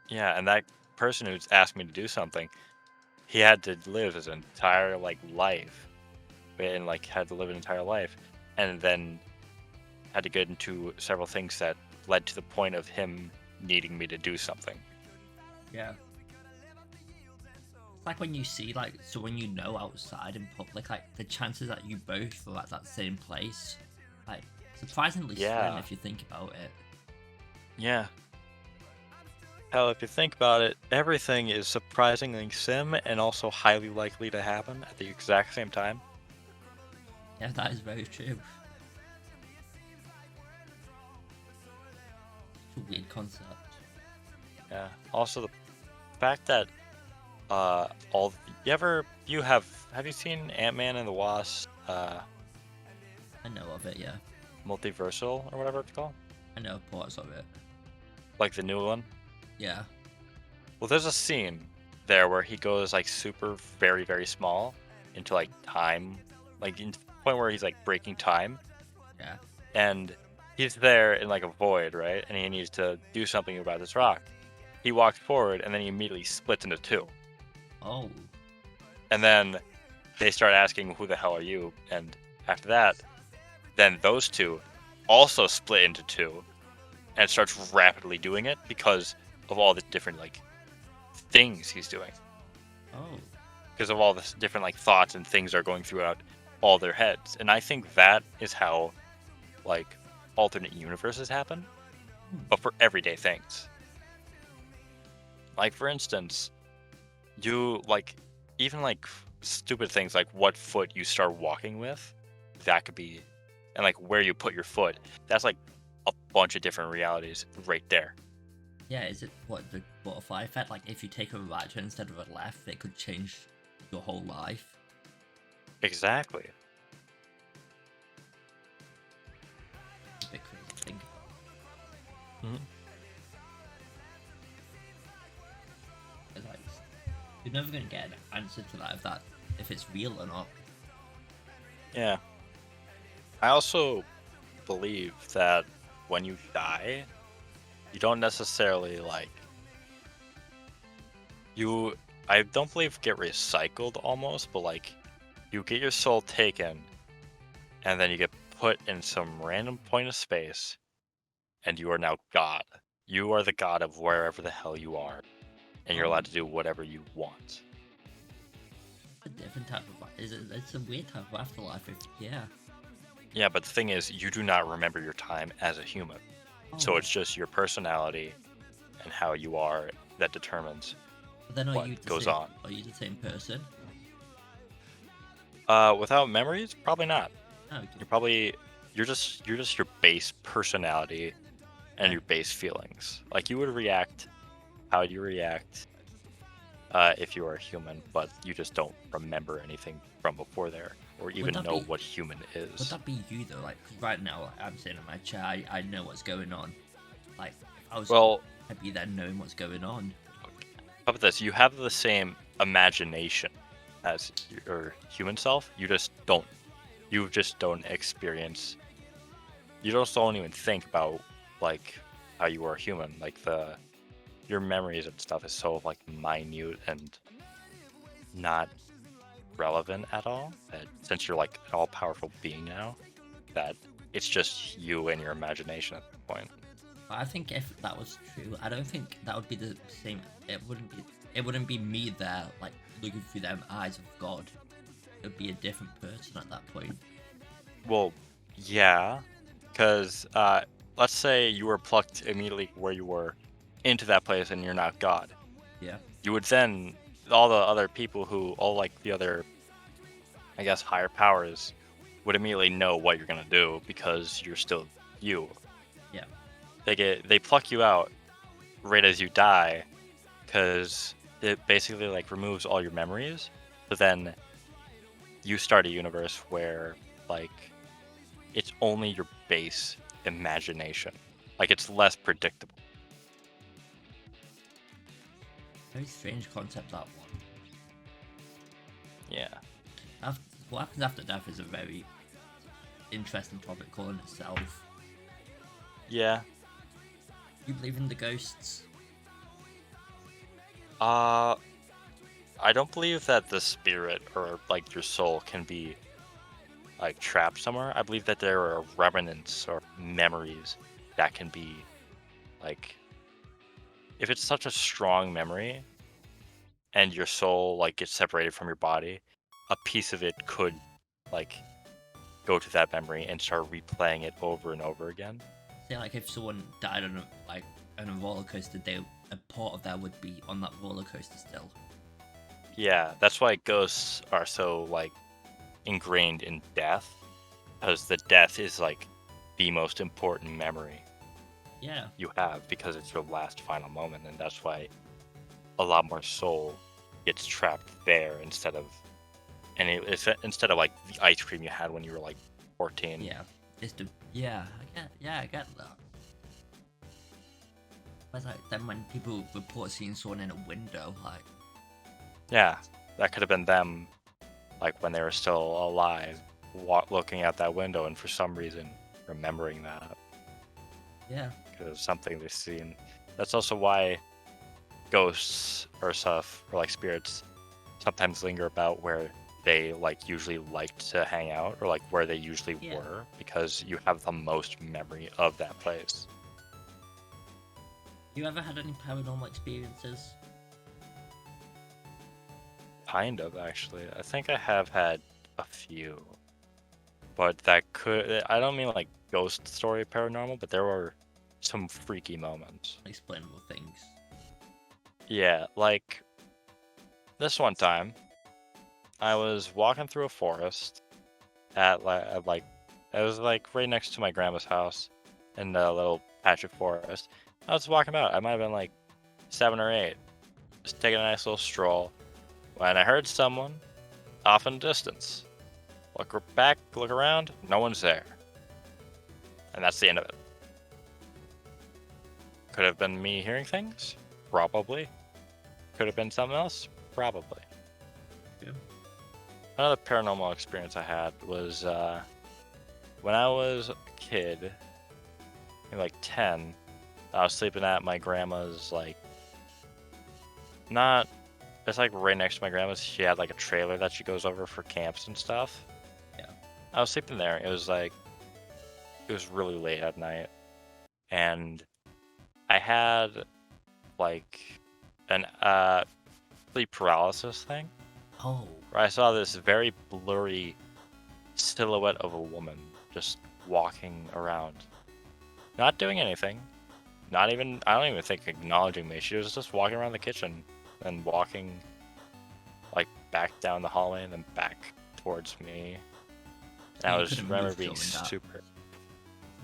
yeah, and that person who's asked me to do something, he had to live his entire like life, and like had to live an entire life, and then had to get into several things that led to the point of him needing me to do something. Yeah. It's like when you see like someone you know outside in public, like the chances that you both are at that same place, like surprisingly slim Yeah. if you think about it. Yeah. Hell, if you think about it, everything is surprisingly sim and also highly likely to happen at the exact same time. Yeah, that is very true. It's a weird concept. Yeah. Also, the fact that all have you seen Ant-Man and the Wasp I know of it, yeah. Multiversal or whatever it's called, I know parts of it. like the new one? Yeah. Well, there's a scene there where he goes like super very very small into like time, like into the point where he's like breaking time, Yeah. and he's there in like a void, right? And he needs to do something about this rock. he walks forward, and then he immediately splits into two. Oh. And then they start asking, who the hell are you? And after that, then those two also split into two and starts rapidly doing it because of all the different, like, things he's doing. Oh. Because of all the different, like, thoughts and things are going throughout all their heads. And I think that is how, like, alternate universes happen, but for everyday things. Like, for instance, you, like, even, like, stupid things like what foot you start walking with, that could be, and, like, where you put your foot, that's, like, a bunch of different realities right there. Yeah, is it what the butterfly effect? Like, if you take a right turn instead of a left, it could change your whole life. Exactly. It's a bit crazy to think about. Mhm. It's like, you're never gonna get an answer to that if it's real or not. Yeah. I also believe that when you die, you don't necessarily, like, I don't believe get recycled almost, but, like, you get your soul taken, and then you get put in some random point of space, and you are now God. You are the god of wherever the hell you are, and you're allowed to do whatever you want. A different type of it's a weird type of afterlife. Yeah. Yeah, but the thing is, you do not remember your time as a human. So Oh. it's just your personality and how you are that determines But then what goes on. Are you the same person? Without memories, probably not. Oh, okay. You're just your base personality and Yeah. your base feelings. Like, you would react how you react if you are a human, but you just don't remember anything from before there, or even know what human Would is. that be you though? Like, 'cause right now I'm sitting in my chair. I know what's going on. Like, if I was Well, I'd be there knowing what's going on. how about this? You have the same imagination as your human self. You just don't experience. You just don't even think about, like, how you are human. Like, your memories and stuff is so, like, minute and not relevant at all. That since you're, like, an all-powerful being now, that it's just you and your imagination at that point. But I think if that was true, I don't think that would be the same. It wouldn't be me there, like looking through them eyes of God. It would be a different person at that point. Well, yeah, because let's say you were plucked immediately where you were into that place and you're not God. Yeah. You would then, all the other people all, like, the other, I guess, higher powers would immediately know what you're gonna do because you're still you. Yeah. They pluck you out right as you die because it basically, like, removes all your memories. But then you start a universe where, like, it's only your base imagination. Like, it's less predictable. Very strange concept, that one. Yeah. What happens after death is a very interesting topic all in itself. Yeah. You believe in the ghosts? I don't believe that the spirit or, like, your soul can be, like, trapped somewhere. I believe that there are remnants or memories that can be, like, if it's such a strong memory and your soul, like, gets separated from your body, a piece of it could, like, go to that memory and start replaying it over and over again. Say, like, if someone died on a roller coaster, a part of that would be on that roller coaster still. Yeah, that's why ghosts are so, like, ingrained in death, because the death is, like, the most important memory Yeah. you have, because it's your last final moment, and that's why a lot more soul gets trapped there instead of like the ice cream you had when you were, like, 14. Yeah. I get that. But like, then when people report seeing someone in a window, like, Yeah, that could have been them, like, when they were still alive, looking out that window and for some reason remembering that yeah. because of something they've seen. That's also why ghosts or stuff or like spirits sometimes linger about where they like usually liked to hang out or like where they usually Yeah. were because you have the most memory of that place. You ever had any paranormal experiences? Kind of, actually. I think I have had a few. But that could, I don't mean like ghost story paranormal, but there were some freaky moments. Unexplainable things. Yeah, like this one time, I was walking through a forest at like, it was like right next to my grandma's house in a little patch of forest. I was walking about. I might have been like 7 or 8, just taking a nice little stroll, when I heard someone off in the distance. Look back, look around, no one's there. And that's the end of it. Could have been me hearing things? Probably. Could have been something else? Probably. Yeah. Another paranormal experience I had was when I was a kid, maybe like 10, I was sleeping at my grandma's, like, not, it's like right next to my grandma's. She had like a trailer that she goes over for camps and stuff. Yeah. I was sleeping there. It was really late at night. And I had like an sleep paralysis thing Oh. where I saw this very blurry silhouette of a woman just walking around, not doing anything, not even, I don't even think acknowledging me. She was just walking around the kitchen and walking like back down the hallway and then back towards me. And I You was couldn't remember move being during that. super,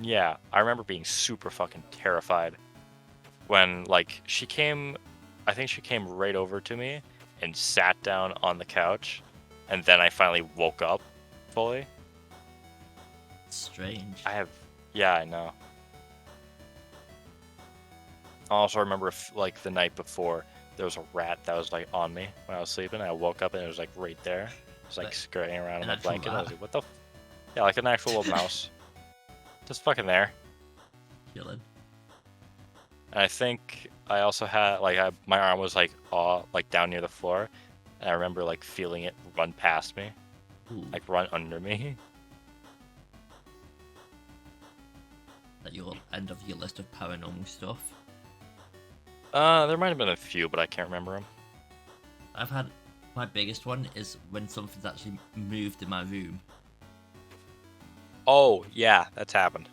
yeah, I remember being super fucking terrified when like she came, I think she came right over to me and sat down on the couch, and then I finally woke up fully. Strange. Yeah, I know. I also remember like the night before there was a rat that was like on me when I was sleeping. I woke up and it was like right there. It was like Like, scurrying around in an my actual blanket. I was rat? like, what the? Yeah, like an actual little mouse, just fucking there. Chilling. And I think I also had like my arm was like like down near the floor, and I remember like feeling it run past me, Ooh. like run under me. At your end of your list of paranormal stuff. There might have been a few, but I can't remember them. I've had my biggest one is when something's actually moved in my room. Oh yeah, that's happened.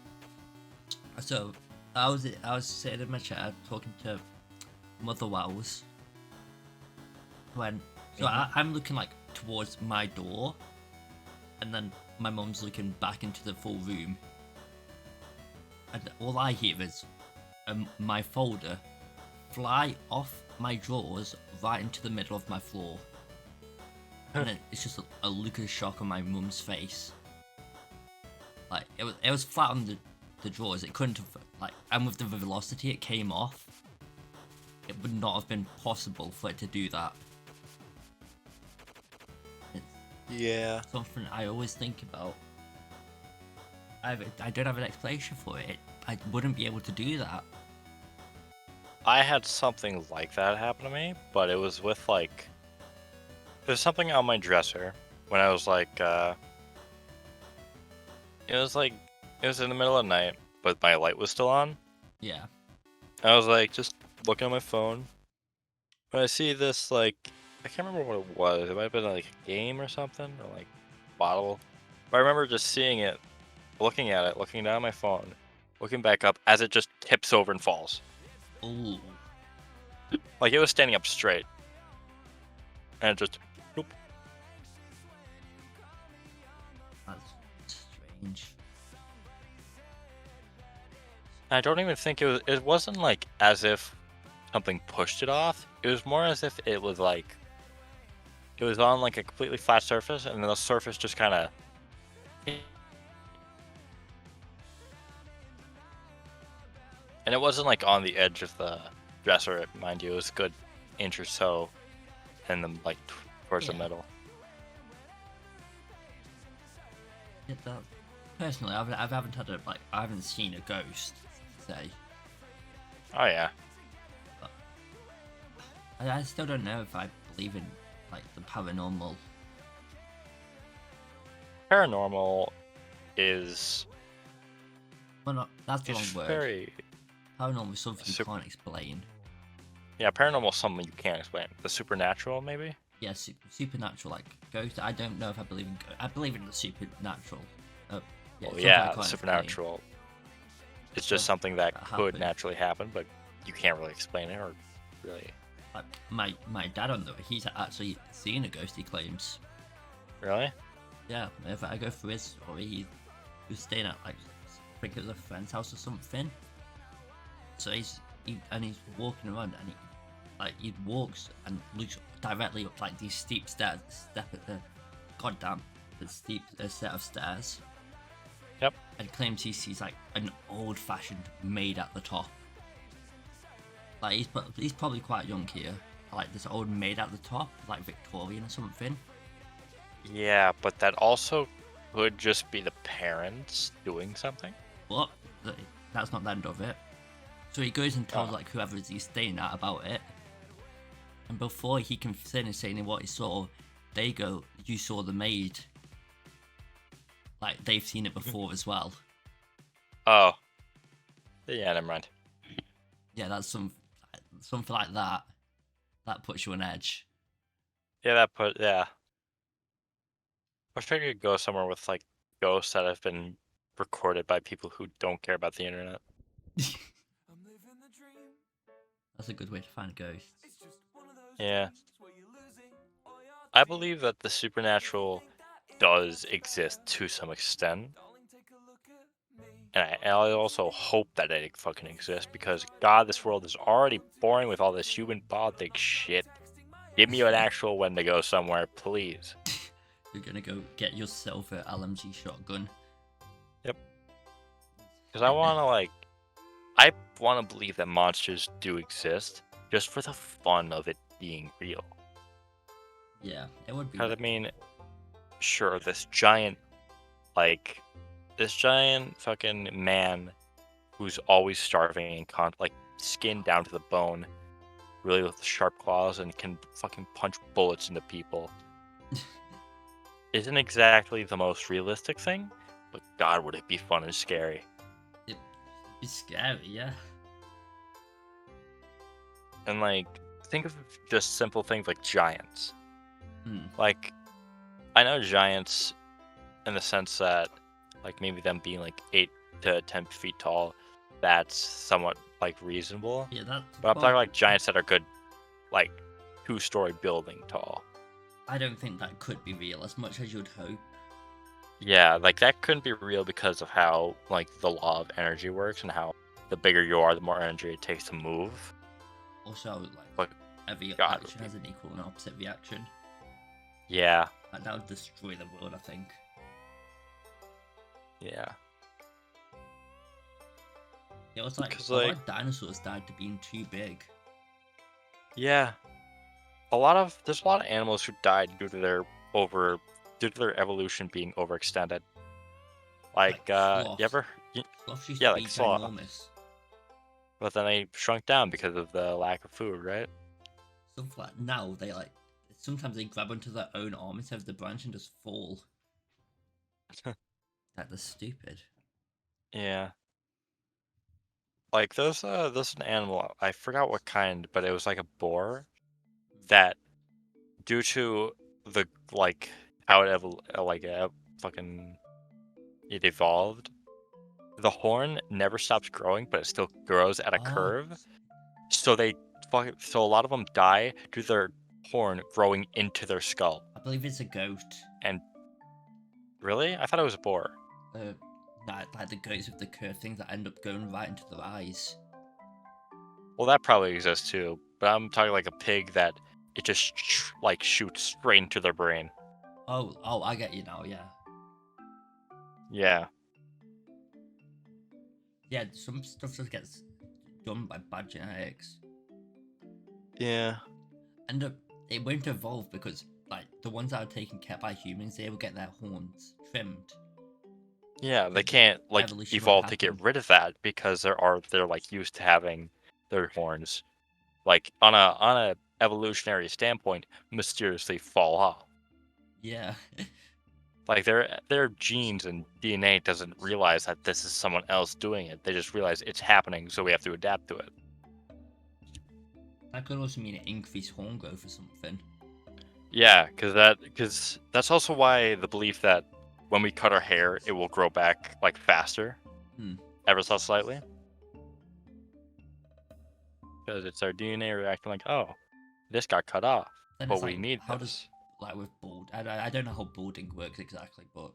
So I was sitting in my chair talking to Mother Wells when I'm looking like towards my door, and then my mum's looking back into the full room, and all I hear is my folder fly off my drawers right into the middle of my floor. And then it's just a look of shock on my mum's face. Like it was flat on the drawers. It couldn't have, like, and with the velocity it came off, it would not have been possible for it to do that. It's Yeah. something I always think about. I don't have an explanation for it. I wouldn't be able to do that. I had something like that happen to me, but it was with like, there's something on my dresser when I was like, it was in the middle of the night, but my light was still on. Yeah. I was like just looking at my phone, but I see this like, I can't remember what it was. It might have been like a game or something, or like bottle. But I remember just seeing it, looking at it, looking down at my phone, looking back up as it just tips over and falls. Ooh. Like it was standing up straight, and it just, boop. That's strange. I don't even think it was. It wasn't like as if something pushed it off. It was more as if it was like, it was on like a completely flat surface, and then the surface just kind of. And it wasn't like on the edge of the dresser, mind you. It was a good inch or so, and then like towards the Yeah. middle. Yeah, that, personally, I haven't had a, like, I haven't seen a ghost, say. Oh yeah. I still don't know if I believe in like the paranormal. Paranormal is Well, not that's the is wrong word. very Paranormal is something you super. can't explain. Yeah, paranormal is something you can't explain. The supernatural, maybe. Yeah, supernatural, like ghosts. I don't know if I believe in. I believe in the supernatural. Yeah, Well, something I yeah, can't explain. supernatural. It's just But something that could happened. naturally happen, but you can't really explain it or really. Like my dad on the he's actually seen a ghost. He claims. Really? Yeah, if I go through his story, he was staying at like I think it was a friend's house or something. So he's walking around and he walks and looks directly up like these steep stairs. Step at the goddamn the steep set of stairs. Yep. And claims he sees like an old-fashioned maid at the top. Like he's probably quite young here. Like this old maid at the top, like Victorian or something. Yeah, but that also could just be the parents doing something. But that's not the end of it. So he goes and tells Oh. like whoever he's staying at about it. And before he can finish saying what he saw, they go, "You saw the maid." Like they've seen it before as well. Oh. Yeah, never mind. Yeah, that's something like that. That puts you on edge. Yeah, yeah. I wish I could go somewhere with like ghosts that have been recorded by people who don't care about the internet. That's a good way to find ghosts. Yeah. I believe that the supernatural does exist to some extent. And I also hope that it fucking exists because God, this world is already boring with all this human politics shit. Give me an actual when to go somewhere, please. You're gonna go get yourself an LMG shotgun. Yep. Because I want to believe that monsters do exist just for the fun of it being real. Yeah, it would be. Because I mean, sure, this giant fucking man who's always starving and like skin down to the bone, really with sharp claws and can fucking punch bullets into people. Isn't exactly the most realistic thing, but God, would it be fun and scary. It'd be scary, yeah. And like, think of just simple things like giants. Hmm. Like, I know giants in the sense that, like, maybe them being like 8 to 10 feet tall, that's somewhat like reasonable. Yeah, that. But I'm talking like giants that are good, like 2-story building tall. I don't think that could be real as much as you'd hope. Yeah, like that couldn't be real because of how like the law of energy works and how the bigger you are, the more energy it takes to move. Also, But every God, action has an equal and opposite reaction. Yeah, Like, that would destroy the world, I think. yeah. It was like 'Cause, a lot like- of dinosaurs died to being too big. Yeah. There's a lot of animals who died due to their evolution being overextended. Like, sloths. you ever Sloths used Yeah, to like be sloth. ginormous. but then they shrunk down because of the lack of food, right? Stuff like now they like sometimes they grab onto their own arm instead of the branch and just fall. Like they're stupid. Yeah. Like there's an animal, I forgot what kind, but it was like a boar that due to the like how it evolved, the horn never stops growing, but it still grows at a Oh. curve. So so a lot of them die due to their horn growing into their skull. I believe it's a goat. And really, I thought it was a boar. Like the goats with the curved things that end up going right into their eyes. Well, that probably exists too, but I'm talking like a pig that it just like shoots straight into their brain. Oh, I get you now. Yeah, Yeah. yeah. Some stuff just gets done by bad genetics, Yeah. and it won't evolve because like the ones that are taken care by humans, they will get their horns trimmed. Yeah, they can't like Evolution won't evolve to get happen. rid of that because they're like used to having their horns. Like on a evolutionary standpoint, mysteriously fall off. Yeah. Like their genes and DNA doesn't realize that this is someone else doing it. They just realize it's happening, so we have to adapt to it. That could also mean an increased horn growth or something. Yeah, because that's also why the belief that when we cut our hair, it will grow back like faster, ever so slightly. Because it's our DNA reacting like, oh, this got cut off, Then but it's we like, need how this. does, like with bald, I don't know how balding works exactly, but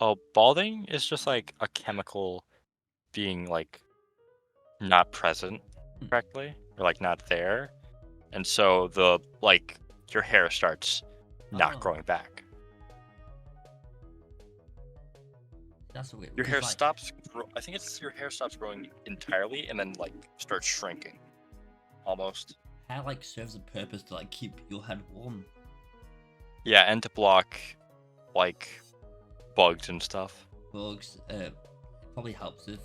Oh, balding is just like a chemical being like not present correctly or like not there, and so the like your hair starts not Oh. growing back. That's weird. Your because, hair like, stops. I think it's your hair stops growing entirely and then like starts shrinking, almost. hair like serves a purpose to like keep your head warm. Yeah, and to block like bugs and stuff. Bugs, probably helps with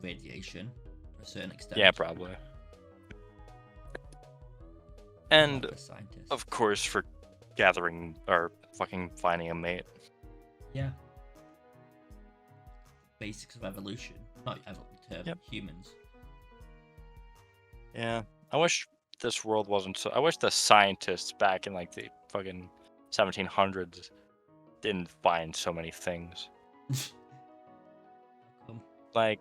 radiation to a certain extent. Yeah, probably. I'm And not a scientist. of course, for gathering or fucking finding a mate. Yeah. Basics of evolution, not Yep. humans. Yeah, I wish this world wasn't so. I wish the scientists back in like the fucking 1700s didn't find so many things. Like,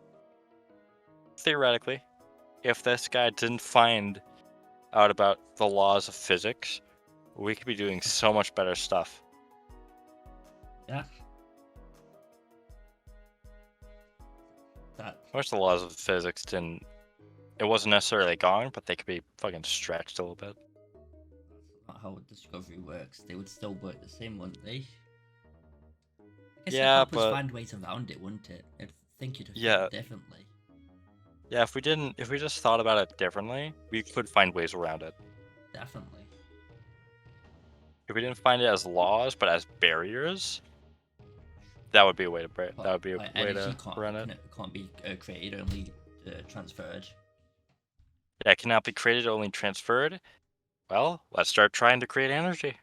theoretically, if this guy didn't find out about the laws of physics, we could be doing so much better stuff. Yeah. That I wish the laws of physics didn't. It wasn't necessarily gone, but they could be fucking stretched a little bit. that's not how discovery works. They would still work the same, wouldn't they? I guess it'd Yeah, help us but find ways around it, wouldn't it? I'd think you'd have yeah, thought differently. yeah. If we just thought about it differently, we could find ways around it. Definitely. If we didn't find it as laws, but as barriers, that would be a way to break. That would be a Like, way energy to run it. can't be created, only transferred. Yeah, it cannot be created, only transferred. Well, let's start trying to create energy,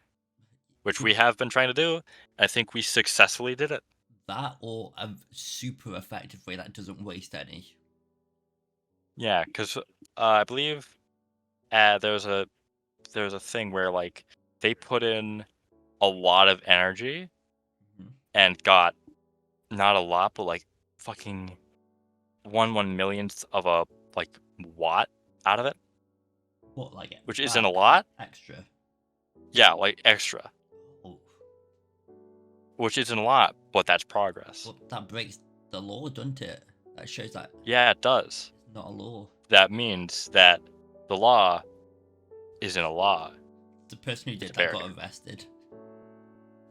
which we have been trying to do. I think we successfully did it. That or a super effective way that doesn't waste any. Yeah, because I believe there was a thing where like they put in a lot of energy and got not a lot, but like fucking one millionth of a like watt out of it, What, like which isn't a lot. extra? Yeah, like extra, Oh, which isn't a lot, but that's progress. well, that breaks the law, doesn't it? That shows that Yeah, it does. it's not a law. That means that the law isn't a law. The person who did It's that a got barrier. arrested.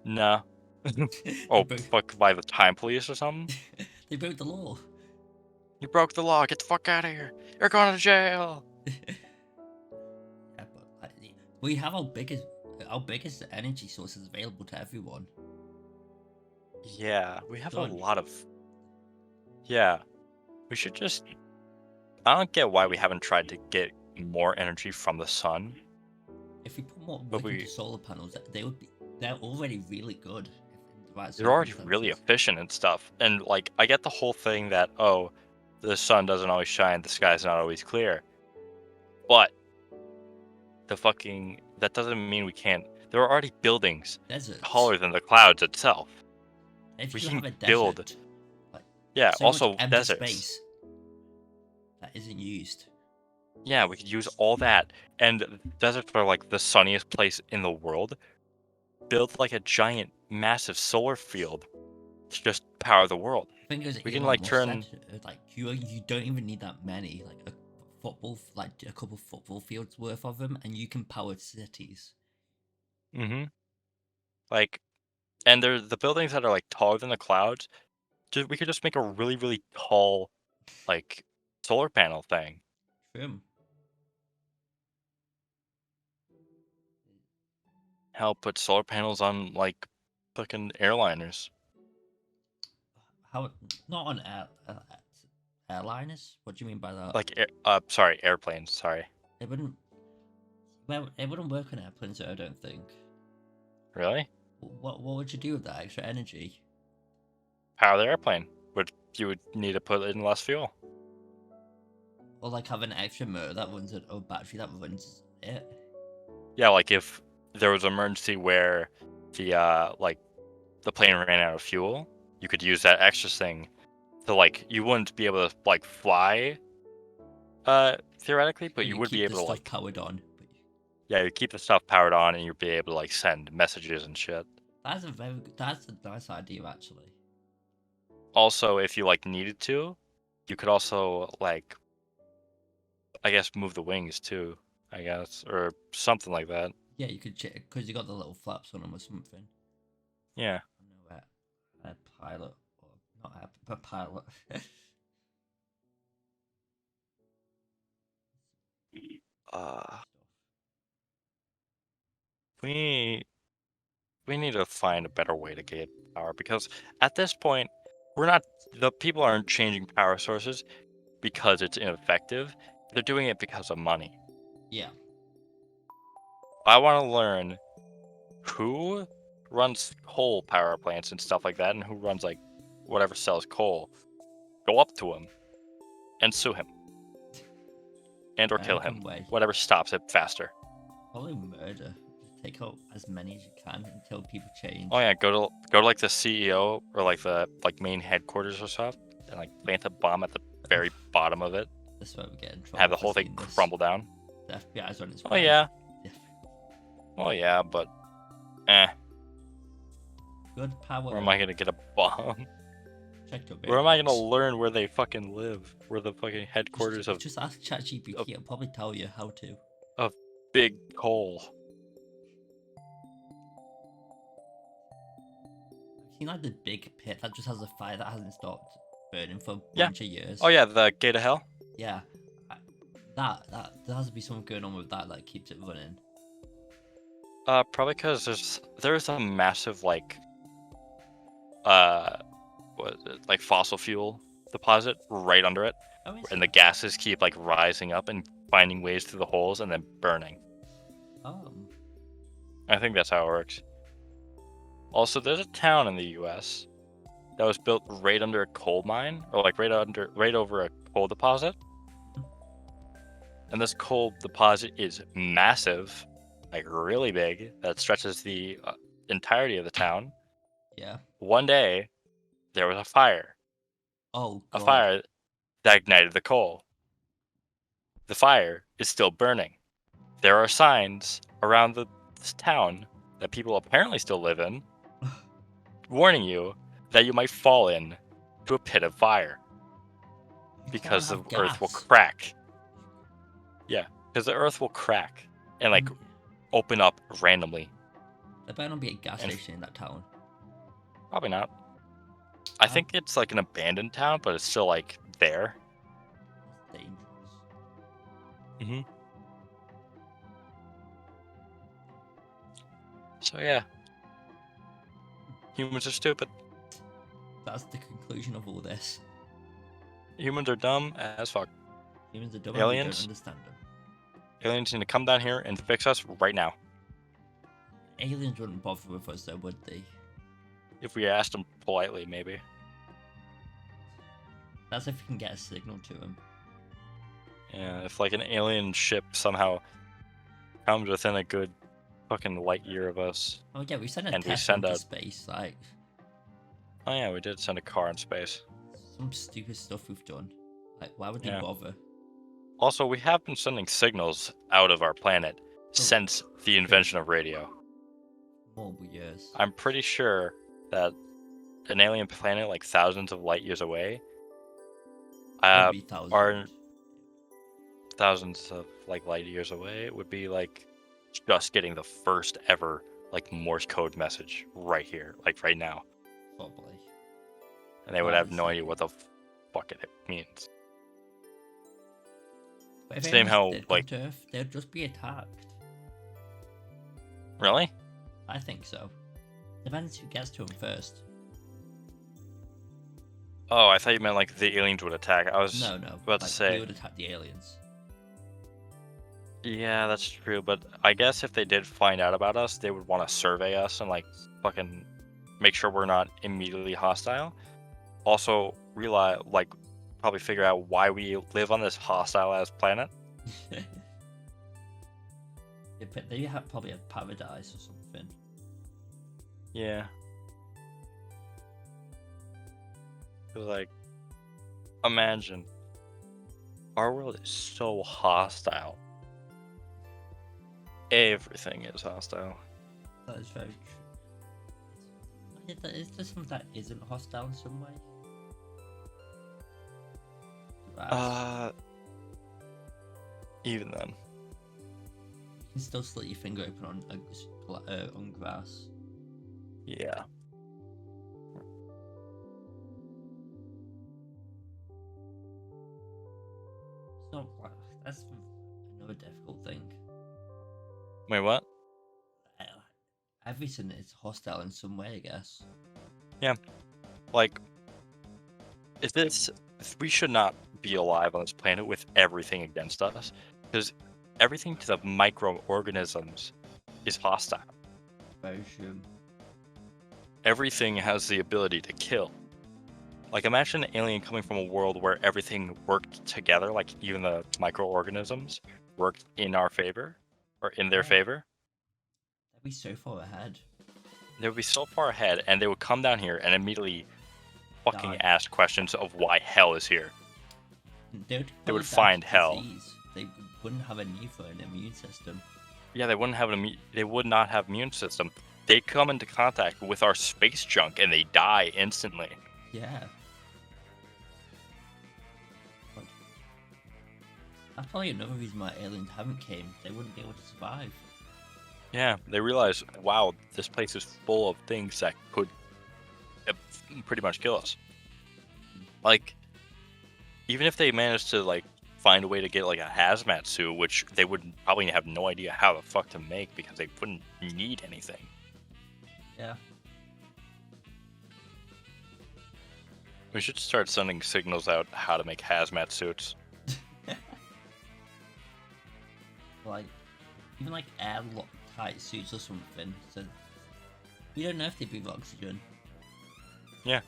No. They Oh, broke- fuck, by the time police or something? they broke the law. You broke the law. Get the fuck out of here. You're going to jail. Yeah, but like, we have our biggest energy sources available to everyone. Yeah, we have a Done. lot of. Yeah, we should just. I don't get why we haven't tried to get more energy from the sun. If we put more But work into solar panels, they're already really good. In the right They're already really circumstances. efficient and stuff. And like, I get the whole thing that the sun doesn't always shine, the sky's not always clear. But that doesn't mean we can't. There are already buildings Deserts. taller than the clouds itself. If we you can have a desert, build- like, Yeah, so much also empty deserts. space that isn't used. Yeah, we could use all that. And deserts are like the sunniest place in the world. Build like a giant, massive solar field to just power the world. The thing is, We can, Elon like, Musk turn- said, like you don't even need that many. Like a couple football fields worth of them, and you can power cities. Mm-hmm. Like, and they're the buildings that are like taller than the clouds. We could just make a really, really tall, like, solar panel thing. True. Hell, put solar panels on like fucking airliners. How not on airliners? What do you mean by that? Like, sorry, airplanes. Sorry. They wouldn't. Well, it wouldn't work on airplanes, I don't think. Really? What would you do with that extra energy? Power the airplane. But you would need to put in less fuel. Or like have an extra motor that runs it, or battery that runs it? Yeah, like if there was an emergency where the the plane ran out of fuel, you could use that extra thing to like you wouldn't be able to like fly theoretically, but you would keep be the able to stuff like powered on. yeah, you keep the stuff powered on and you'd be able to like send messages and shit. That's that's a nice idea actually. Also, if you like needed to, you could also like I guess move the wings too, I guess, or something like that. Yeah, you could check because you got the little flaps on them or something. Yeah. I know a pilot or not a pilot. Uh we we need to find a better way to get power because at this point we're not the people aren't changing power sources because it's ineffective. They're doing it because of money. Yeah. I want to learn who runs coal power plants and stuff like that and who runs like whatever sells coal. Go up to him and sue him and or kill him. Way. Whatever stops it faster. Probably murder. Just take out as many as you can until people change. Oh yeah, go to like the CEO or like the like main headquarters or stuff and like plant a bomb at the very bottom of it. That's why we get in trouble. Have the whole thing crumble down. The FBI's on its way. Oh yeah. Oh yeah, but Good power. Where am I gonna get a bomb? Check your Where am I gonna learn where they fucking live? Where the fucking headquarters of just ask ChatGPT. It'll probably tell you how to. Of big coal. I've seen like the big pit that just has a fire that hasn't stopped burning for a bunch of years. Oh yeah, the gate of hell. Yeah, that there has to be something going on with that that keeps it running. Probably because there's a massive like what is it, like fossil fuel deposit right under it, and the gases keep like rising up and finding ways through the holes and then burning. I think that's how it works. Also, there's a town in the U.S. that was built right under a coal mine, or like right over a coal deposit. And this coal deposit is massive, like really big, that stretches the entirety of the town. Yeah. One day, there was a fire. Oh, God. A fire that ignited the coal. The fire is still burning. There are signs around this town that people apparently still live in, warning you that you might fall in to a pit of fire because the earth will crack. Yeah, because the earth will crack and like open up randomly. There better not be a gas station in that town. Probably not. I think it's like an abandoned town, but it's still like there. That's dangerous. Mhm. So yeah, humans are stupid. That's the conclusion of all this. Humans are dumb as fuck. Humans are dumb. Aliens? And we don't understand them. Aliens need to come down here and fix us right now. Aliens wouldn't bother with us, though, would they? If we asked them politely, maybe. That's if we can get a signal to them. Yeah, if like an alien ship somehow comes within a good fucking light year of us. Oh yeah, we sent a and we Tesla send into out. space, like Oh yeah, we did send a car in space. some stupid stuff we've done. Like, why would Yeah. you bother? Also, we have been sending signals out of our planet since the invention of radio. Multiple years. I'm pretty sure that an alien planet like thousands of light years away Maybe thousands. are thousands of like light years away would be like just getting the first ever like Morse code message right here, like right now. Probably. And they would have no idea what the fuck it means. But if Same aliens how, did come like- to Earth, they'd just be attacked. Really? I think so. Depends who gets to them first. Oh, I thought you meant like the aliens would attack. I was No. about to say. we would attack the aliens. Yeah, that's true. But I guess if they did find out about us, they would want to survey us and like fucking make sure we're not immediately hostile. Also, realize like probably figure out why we live on this hostile ass planet. Yeah, but they probably have paradise or something. Yeah. 'Cause, like, imagine our world is so hostile. Everything is hostile. That is very true. Is there something that isn't hostile in some way? Grass. Even then. You can still slit your finger open on grass. Yeah. It's not like that's another difficult thing. Wait, what? Uh, Everything is hostile in some way, I guess. Like, is this? We should not be alive on this planet with everything against us, because everything to the microorganisms is hostile. Very true. Everything has the ability to kill. Like, imagine an alien coming from a world where everything worked together, like even the microorganisms worked in our favor or in their Yeah. favor. They'd be so far ahead. They would be so far ahead, and they would come down here and immediately fucking Die. ask questions of why hell is here. They would, They would probably die find to hell. disease. They wouldn't have a need for an immune system. Yeah, they wouldn't have they would not have immune system. They come into contact with our space junk and they die instantly. Yeah. But that's probably another reason why aliens haven't came. They wouldn't be able to survive. Yeah, they realize, wow, this place is full of things that could uh, pretty much kill us. Like, even if they managed to like find a way to get like a hazmat suit, which they would probably have no idea how the fuck to make because they wouldn't need anything. Yeah. We should start sending signals out how to make hazmat suits. Like, even like airtight suits or something. So we don't know if they breathe oxygen. Yeah.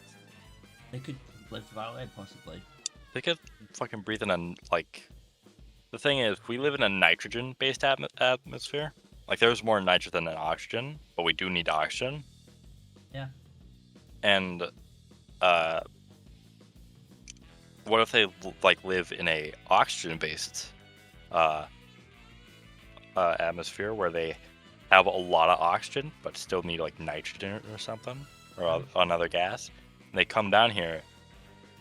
They could live without it, possibly. They could fucking breathe in a like. The thing is, we live in a nitrogen-based atmosphere. Like, there's more nitrogen than oxygen, but we do need oxygen. Yeah. And what if they like live in a oxygen-based atmosphere where they have a lot of oxygen but still need like nitrogen or something or another gas? And they come down here,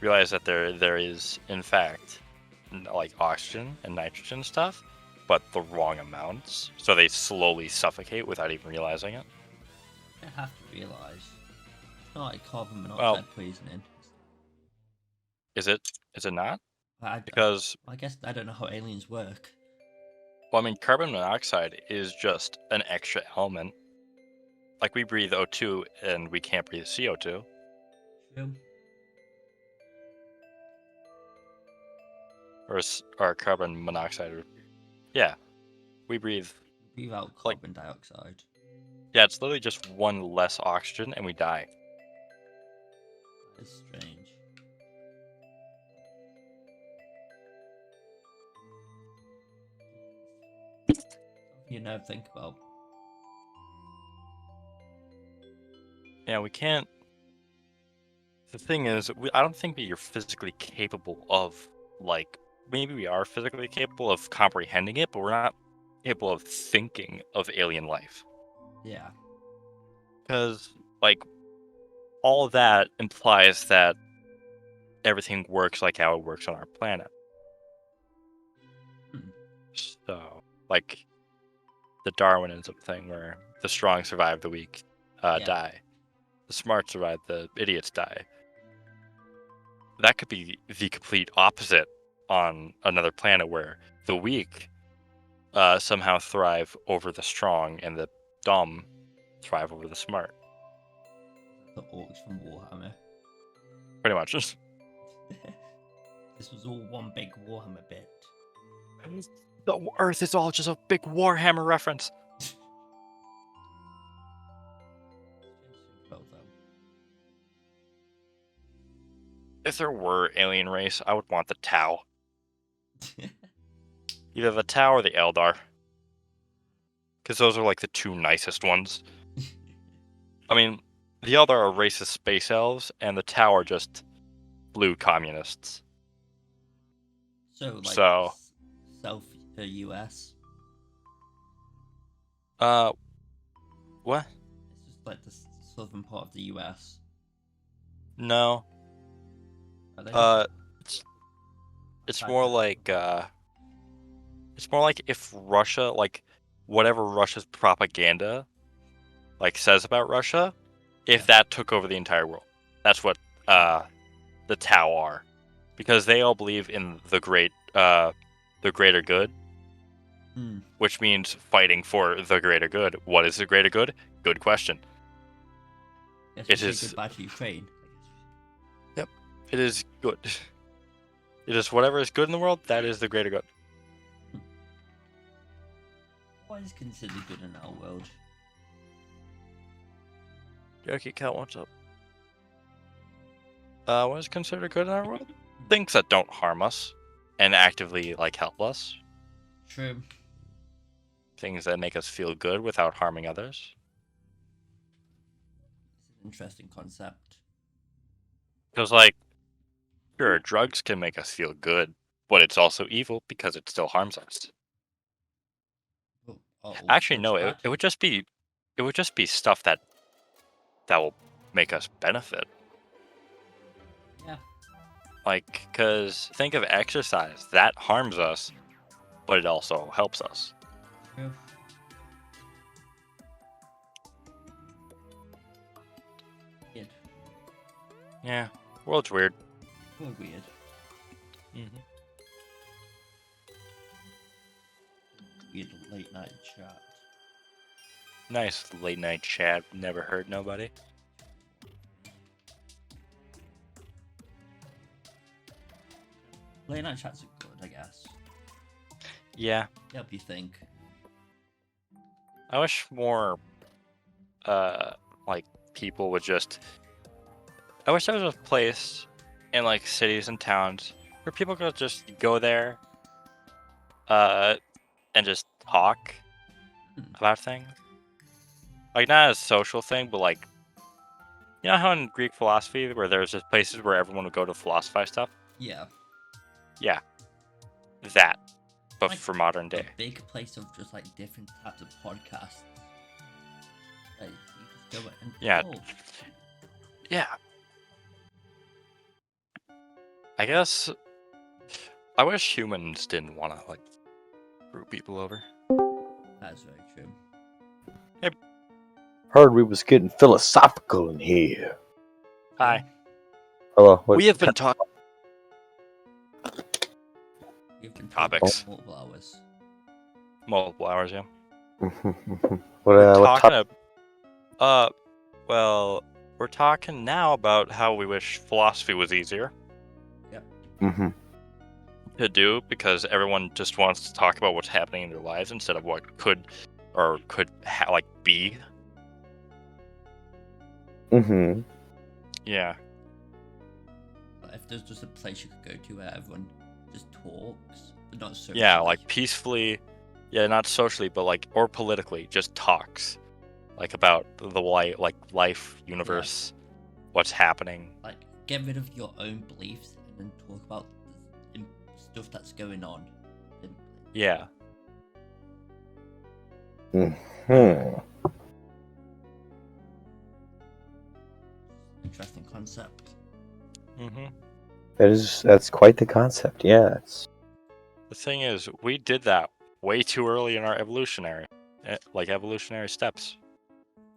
realize that there is in fact like oxygen and nitrogen stuff, but the wrong amounts. So they slowly suffocate without even realizing it. They have to realize. It's not like carbon monoxide Well- poisoning. Is it? Is it not? I Because guess I don't know how aliens work. well, I mean, carbon monoxide is just an extra element. Like we breathe O2 and we can't breathe CO2. True. Or carbon monoxide. Yeah, we breathe. Breathe out Like- carbon dioxide. Yeah, it's literally just one less oxygen and we die. That is strange. You never think about. Yeah, we can't. The thing is, I don't think that you're physically capable of, like, maybe we are physically capable of comprehending it, but we're not capable of thinking of alien life. Yeah. Because, like, all of that implies that everything works like how it works on our planet. Hmm. So, like, the Darwinism thing where the strong survive, the weak Yeah. die. The smart survive, the idiots die. That could be the complete opposite on another planet where the weak somehow thrive over the strong and the dumb thrive over the smart. The orcs from Warhammer. Pretty much. This was all one big Warhammer bit. The Earth is all just a big Warhammer reference. Well, though. If there were alien race, I would want the Tau. Either the Tau or the Eldar. Because those are like the two nicest ones. I mean, the Eldar are racist space elves, and the Tau are just blue communists. So, like, So- South US. What? It's just like the southern part of the US. No. Are they? It's Right. more like if Russia, like whatever Russia's propaganda like says about Russia, if Yeah. that took over the entire world. That's what the Tau are. Because they all believe in the greater good, Hmm. which means fighting for the greater good. What is the greater good? Good question. Yes, It we is- say goodbye to Ukraine. It is good. It is whatever is good in the world, that is the greater good. What is considered good in our world? Yoki Cat, what's up? What is considered good in our world? Things that don't harm us and actively like help us. True. Things that make us feel good without harming others. It's an interesting concept. Because like, sure, drugs can make us feel good, but it's also evil because it still harms us. But are all Actually, drugs no, bad? it would just be stuff that will make us benefit. Yeah. Like, because think of exercise. That harms us, but it also helps us. True. Weird. Yeah, world's weird. We're weird. Mm-hmm. Weird late night chat. Nice late night chat. Never hurt nobody. Late night chats are good, I guess. Yeah, Help you think. I wish more, like people would just. I wish there was a place in like cities and towns where people could just go there, and just talk about things. Like not as a social thing, but like, you know how in Greek philosophy where there's just places where everyone would go to philosophize stuff. Yeah. Yeah, that, but Like, for modern day. A big place of just like different types of podcasts. Like you just go and Yeah. talk. Yeah. I guess I wish humans didn't want to like screw people over. That's very true. Heard we was getting philosophical in here. Hi. Hello. What? We have been talking You've been Topics. talking for multiple hours. multiple hours, yeah. what? We're What talking well, we're talking now about how we wish philosophy was easier to do because everyone just wants to talk about what's happening in their lives instead of what could be. Yeah. But if there's just a place you could go to where everyone just talks, but not so. Yeah, like peacefully. Yeah, not socially, but like or politically, just talks, like about the life, universe, what's happening. Like get rid of your own beliefs and then talk about the stuff that's going on. Yeah. Interesting concept. Mm-hmm. That's quite the concept. Yeah. The thing is, we did that way too early in our evolutionary steps.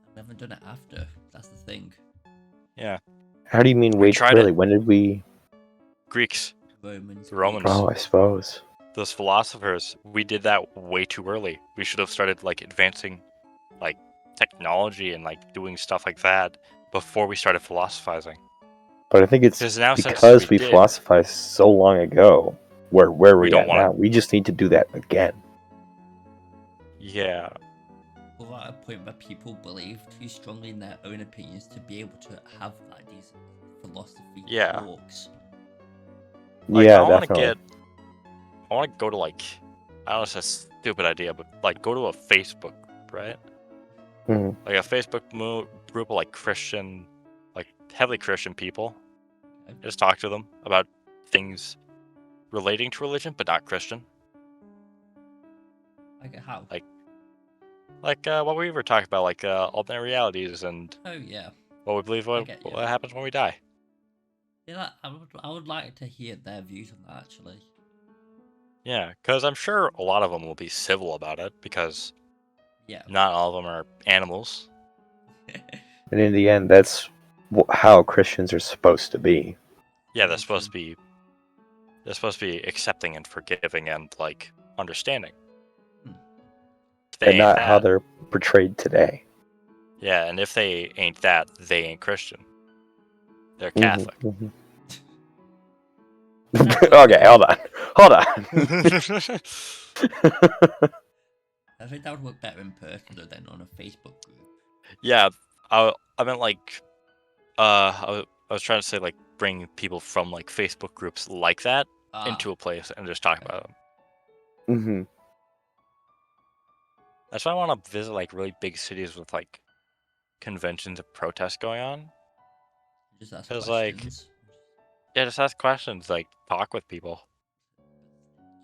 I've never done it after. That's the thing. Yeah. How do you mean way too tried early? it. When did we? Romans. The Romans. Greeks. Oh, I suppose. Those philosophers, we did that way too early. We should have started like advancing, like technology and like doing stuff like that before we started philosophizing. But I think it's 'Cause now since because we we did- philosophized so long ago. where We we don't at wanna- now. We just need to do that again. Yeah. We're at a point where people believe too strongly in their own opinions to be able to have like these philosophy Yeah. talks. Like, Yeah, I want to definitely. I want to go to like, I don't know, it's a stupid idea, but like go to a Facebook group, right? Mhm. Like a Facebook group of like Christian, like heavily Christian people. Okay. Just talk to them about things relating to religion, but not Christian. Like how? Like what we were talking about, like alternate realities and Oh yeah. what we believe what get you. happens when we die. Yeah, I would like to hear their views on that actually. Yeah, because I'm sure a lot of them will be civil about it because Yeah. not all of them are animals. And in the end, that's how Christians are supposed to be. Yeah, Very true. they're supposed to be accepting and forgiving and like understanding. Hmm. If they And ain't not how that, they're portrayed today. yeah, and if they ain't that, they ain't Christian. They're Mhm, Catholic. mhm. Okay, hold on. Hold on. I think that would work better in person though than on a Facebook group. Yeah, I meant like I was trying to say like bring people from like Facebook groups like that into a place and just talk Okay. about them. hmm That's why I want to visit like really big cities with like conventions and protests going on. Just ask 'Cause, like, questions. Yeah, just ask questions, like talk with people.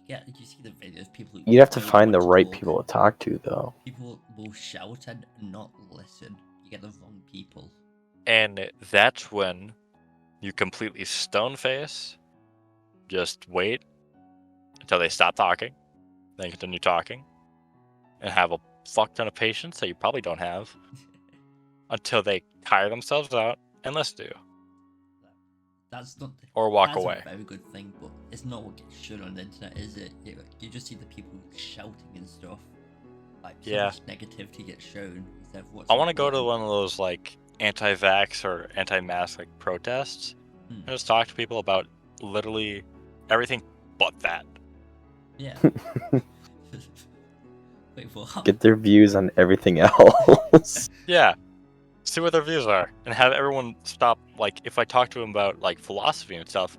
Did you see the videos? People who You'd have to don't find the want to right talk, people to talk to, though. People will shout and not listen. You get the wrong people. And that's when you completely stone face, just wait until they stop talking, then continue talking, and have a fuck ton of patience that you probably don't have until they tire themselves out and listen to you. That's not. Or walk That's away. a very good thing, but it's not what gets shown on the internet, is it? You just see the people shouting and stuff. Like so Yeah. much negativity gets shown instead of what's. I want to go to important. one of those like anti-vax or anti-mask like protests and just talk to people about literally everything but that. Yeah. Wait, what? Get their views on everything else. Yeah. See what their views are and have everyone stop. Like, if I talk to them about like philosophy and stuff,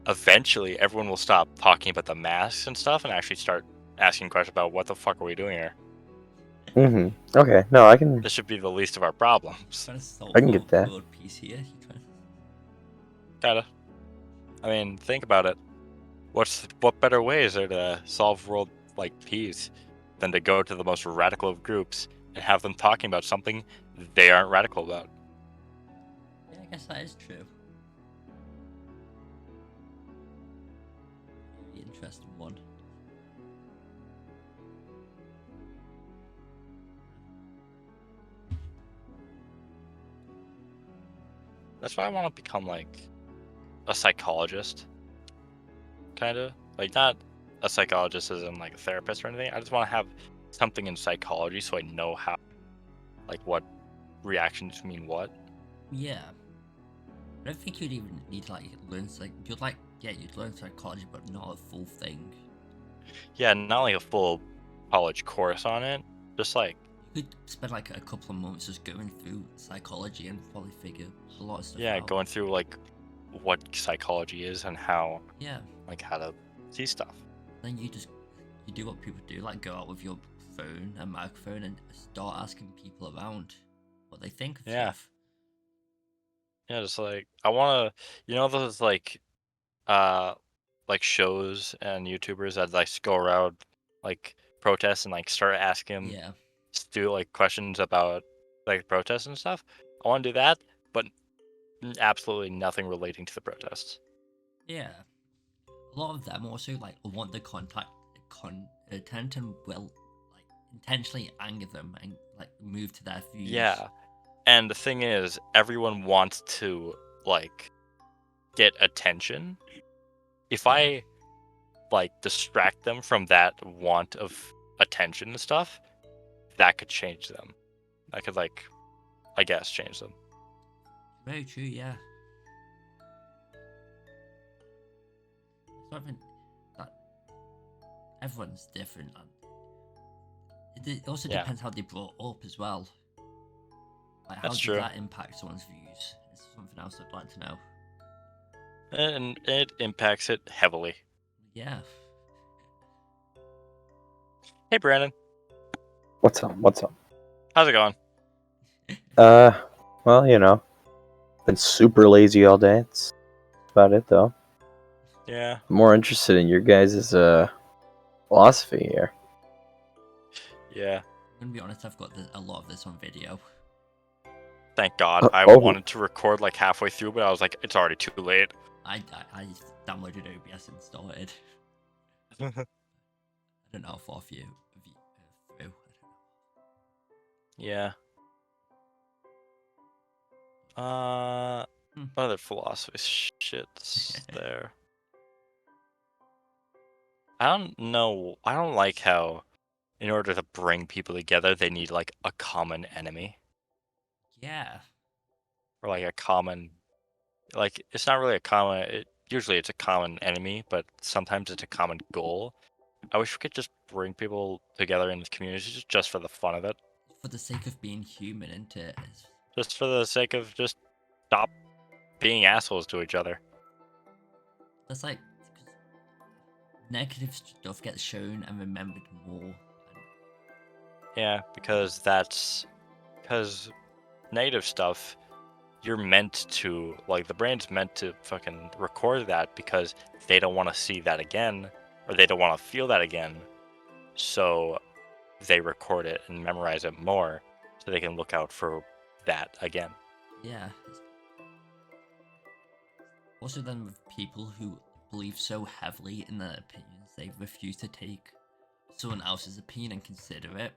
eventually everyone will stop talking about the masks and stuff and actually start asking questions about what the fuck are we doing here. Okay, no, I can. This should be the least of our problems. Trying to solve I can get that. world peace here. You're trying Kinda. I mean, think about it. What better way is there to solve world like peace than to go to the most radical of groups and have them talking about something they aren't radical about? Yeah, I guess that is true. Very interesting one. That's why I want to become like a psychologist, kind of like not a psychologist as in like a therapist or anything. I just want to have something in psychology so I know how, like, what reactions mean what. Yeah. I don't think you'd even need to like learn you'd learn psychology, but not a full thing. Yeah, not like a full college course on it, just like You could spend like a couple of months just going through psychology and probably figure a lot of stuff out. going through like what psychology is and how Yeah. like how to see stuff. Then you do what people do, like go out with your phone and microphone and start asking people around what they think of Yeah. stuff. Yeah, just like I want to, those like shows and YouTubers that like go around like protests and like start asking Yeah. do like questions about like protests and stuff. I want to do that, but absolutely nothing relating to the protests. Yeah. A lot of them also like want the content and will like intentionally anger them and like move to their views. Yeah. And the thing is, everyone wants to like get attention. If I like distract them from that want of attention and stuff, that could change them. That could like, I guess, change them. Very true, yeah. Something that everyone's different. And it also Yeah. depends how they brought up as well. Like, how That's does true. that impact someone's views? It's something else I'd like to know. And it impacts it heavily. Yeah. Hey, Brandon. What's up? What's up? How's it going? Well, you know, been super lazy all day. It's about it, though. Yeah. I'm more interested in your guys' philosophy here. Yeah. I'm gonna be honest, I've got a lot of this on video. Thank God. I Oh. wanted to record like halfway through, but I was like, it's already too late. I downloaded OBS and started. I don't know how far through. I don't know. Yeah. What other philosophy shits there? I don't know. I don't like how, in order to bring people together, they need like a common enemy Yeah. or like a common. Like it's not really a common. Usually it's a common enemy, but sometimes it's a common goal. I wish we could just bring people together in the community just for the fun of it, For the sake of being human, isn't it? just for the sake of just stop being assholes to each other. That's like negative stuff gets shown and remembered more. Yeah, because negative stuff, you're meant to, like, the brain's meant to fucking record that because they don't want to see that again, or they don't want to feel that again. So they record it and memorize it more so they can look out for that again. Yeah. Also, then with people who believe so heavily in their opinions, they refuse to take someone else's opinion and consider it.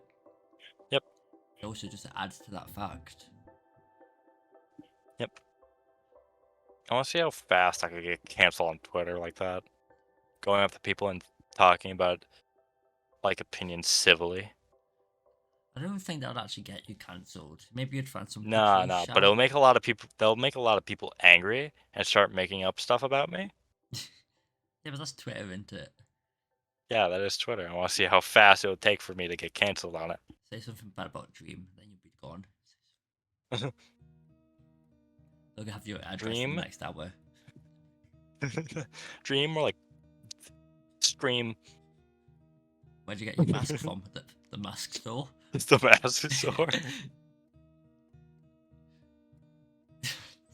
Yep. It also just adds to that fact. Yep. I want to see how fast I could get canceled on Twitter like that. Going up to people and talking about, like, opinions civilly. I don't think that would actually get you cancelled. Maybe you'd find some No, pitchy but it'll shout. make a lot of people. They'll make a lot of people angry and start making up stuff about me. Yeah, but that's Twitter, isn't it? Yeah, that is Twitter. I want to see how fast it would take for me to get canceled on it. Say something bad about Dream, then you'll be gone. They'll have your address in Dream? the next hour. Dream or like stream. Where'd you get your mask from? The mask store? It's the mask store.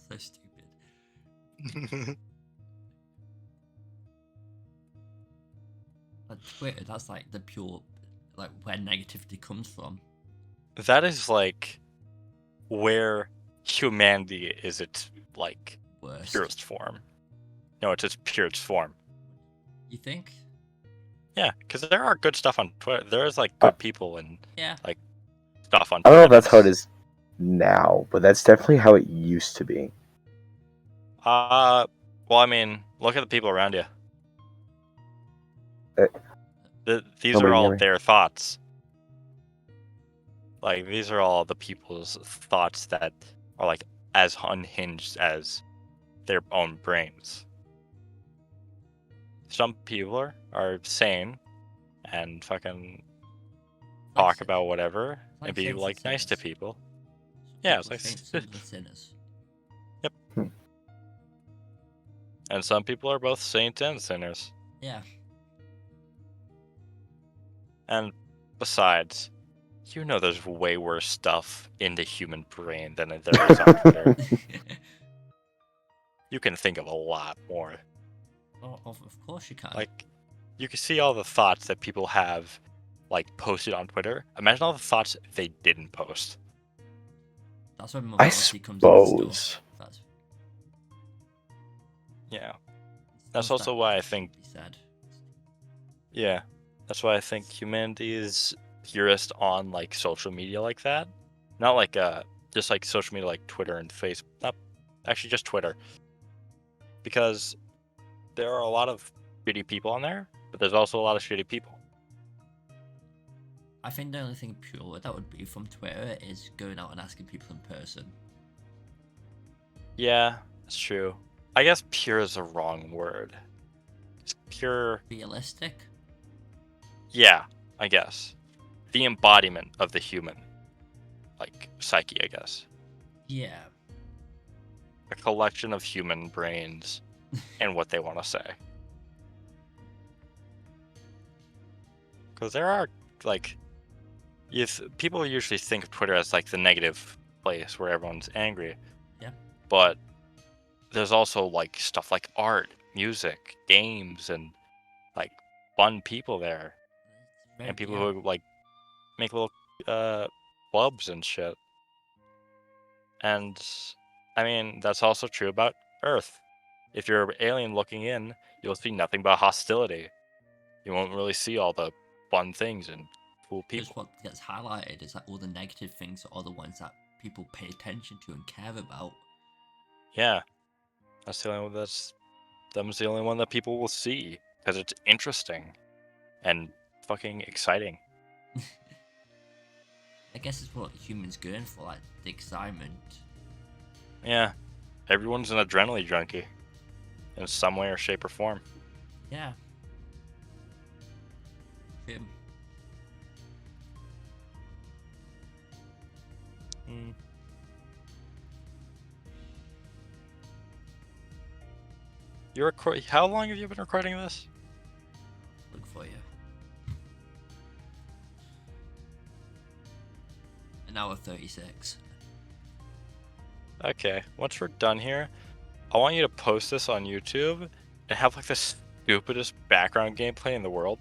So stupid. Like Twitter, that's like the pure, like where negativity comes from. That is like where humanity is its like Worst. purest form. No, it's its purest form. You think? Yeah, because there are good stuff on Twitter. There is like good people and Yeah. like stuff on I Twitter. don't know if that's how it is now, but that's definitely how it used to be. Well, I mean, look at the people around you. These Nobody are all near me. their thoughts. Like, these are all the people's thoughts that are like as unhinged as their own brains. Some people are sane and fucking talk about whatever and be saints like and nice to sinners. people. Yeah, it's People like saints and the sinners. and some people are both saints and sinners. Yeah. And besides, you know there's way worse stuff in the human brain than there is on Twitter. You can think of a lot more. Oh, of course you can. Like, you can see all the thoughts that people have, like, posted on Twitter. Imagine all the thoughts they didn't post. That's when I morality comes into suppose. stuff. That's Yeah. That's stuff also that why I should think, be said. yeah, that's why I think humanity is purest on, like, social media like that. Not like, just like social media like Twitter and Facebook. Not, actually, just Twitter. Because there are a lot of shitty people on there, but there's also a lot of shitty people. I think the only thing pure that would be from Twitter is going out and asking people in person. Yeah, that's true. I guess pure is a wrong word. It's pure. Realistic? yeah, I guess. The embodiment of the human, like, psyche, I guess. Yeah. A collection of human brains and what they want to say. Because there are, like, people usually think of Twitter as, like, the negative place where everyone's angry. Yeah. But there's also, like, stuff like art, music, games, and, like, fun people there. And people who, like, make little clubs and shit. And, I mean, that's also true about Earth. If you're an alien looking in, you'll see nothing but hostility. You won't really see all the fun things and cool Because people. what gets highlighted is that all the negative things are the ones that people pay attention to and care about. Yeah, that's the only them's the only one that people will see because it's interesting and fucking exciting. I guess it's what humans going for, like the excitement. Yeah, everyone's an adrenaline junkie in some way or shape or form. Yeah. True. Mm. How long have you been recording this? Look for you. An hour 36. Okay, once we're done here, I want you to post this on YouTube and have like the stupidest background gameplay in the world.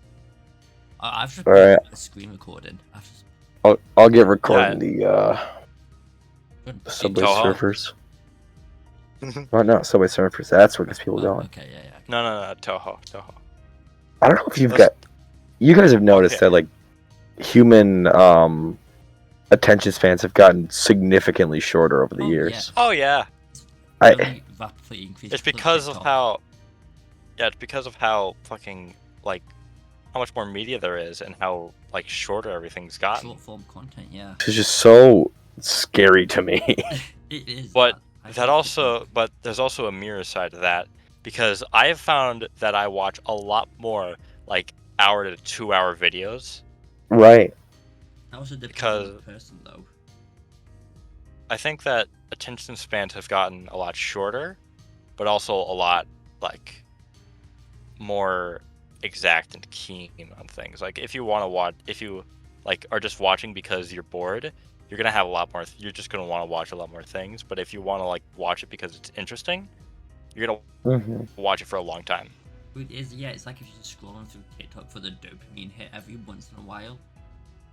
I've just Alright. a screen recording. I've just I'll get recording the Subway Toho? Surfers. Oh no, Subway Surfers. That's what gets people oh, going. okay, yeah. No, Toho. I don't know if Let's- you guys have noticed Okay. that like human attention spans have gotten significantly shorter over the Oh, years. Oh yeah, Really rapidly increased. it's because of how. Yeah, it's because of how fucking like how much more media there is and how like shorter everything's gotten. short form content. Yeah, It's just so scary to me. it is. But I that also, but there's also a mirror side to that because I have found that I watch a lot more like hour to 2 hour videos. Right. That also depends because- on the person, though. I think that attention spans have gotten a lot shorter, but also a lot like more exact and keen on things. Like if you want to watch, if you like are just watching because you're bored, you're gonna have a lot more. You're just gonna want to watch a lot more things. But if you want to like watch it because it's interesting, you're gonna hmm watch it for a long time. It is, yeah. It's like if you're just scrolling through TikTok for the dopamine hit every once in a while,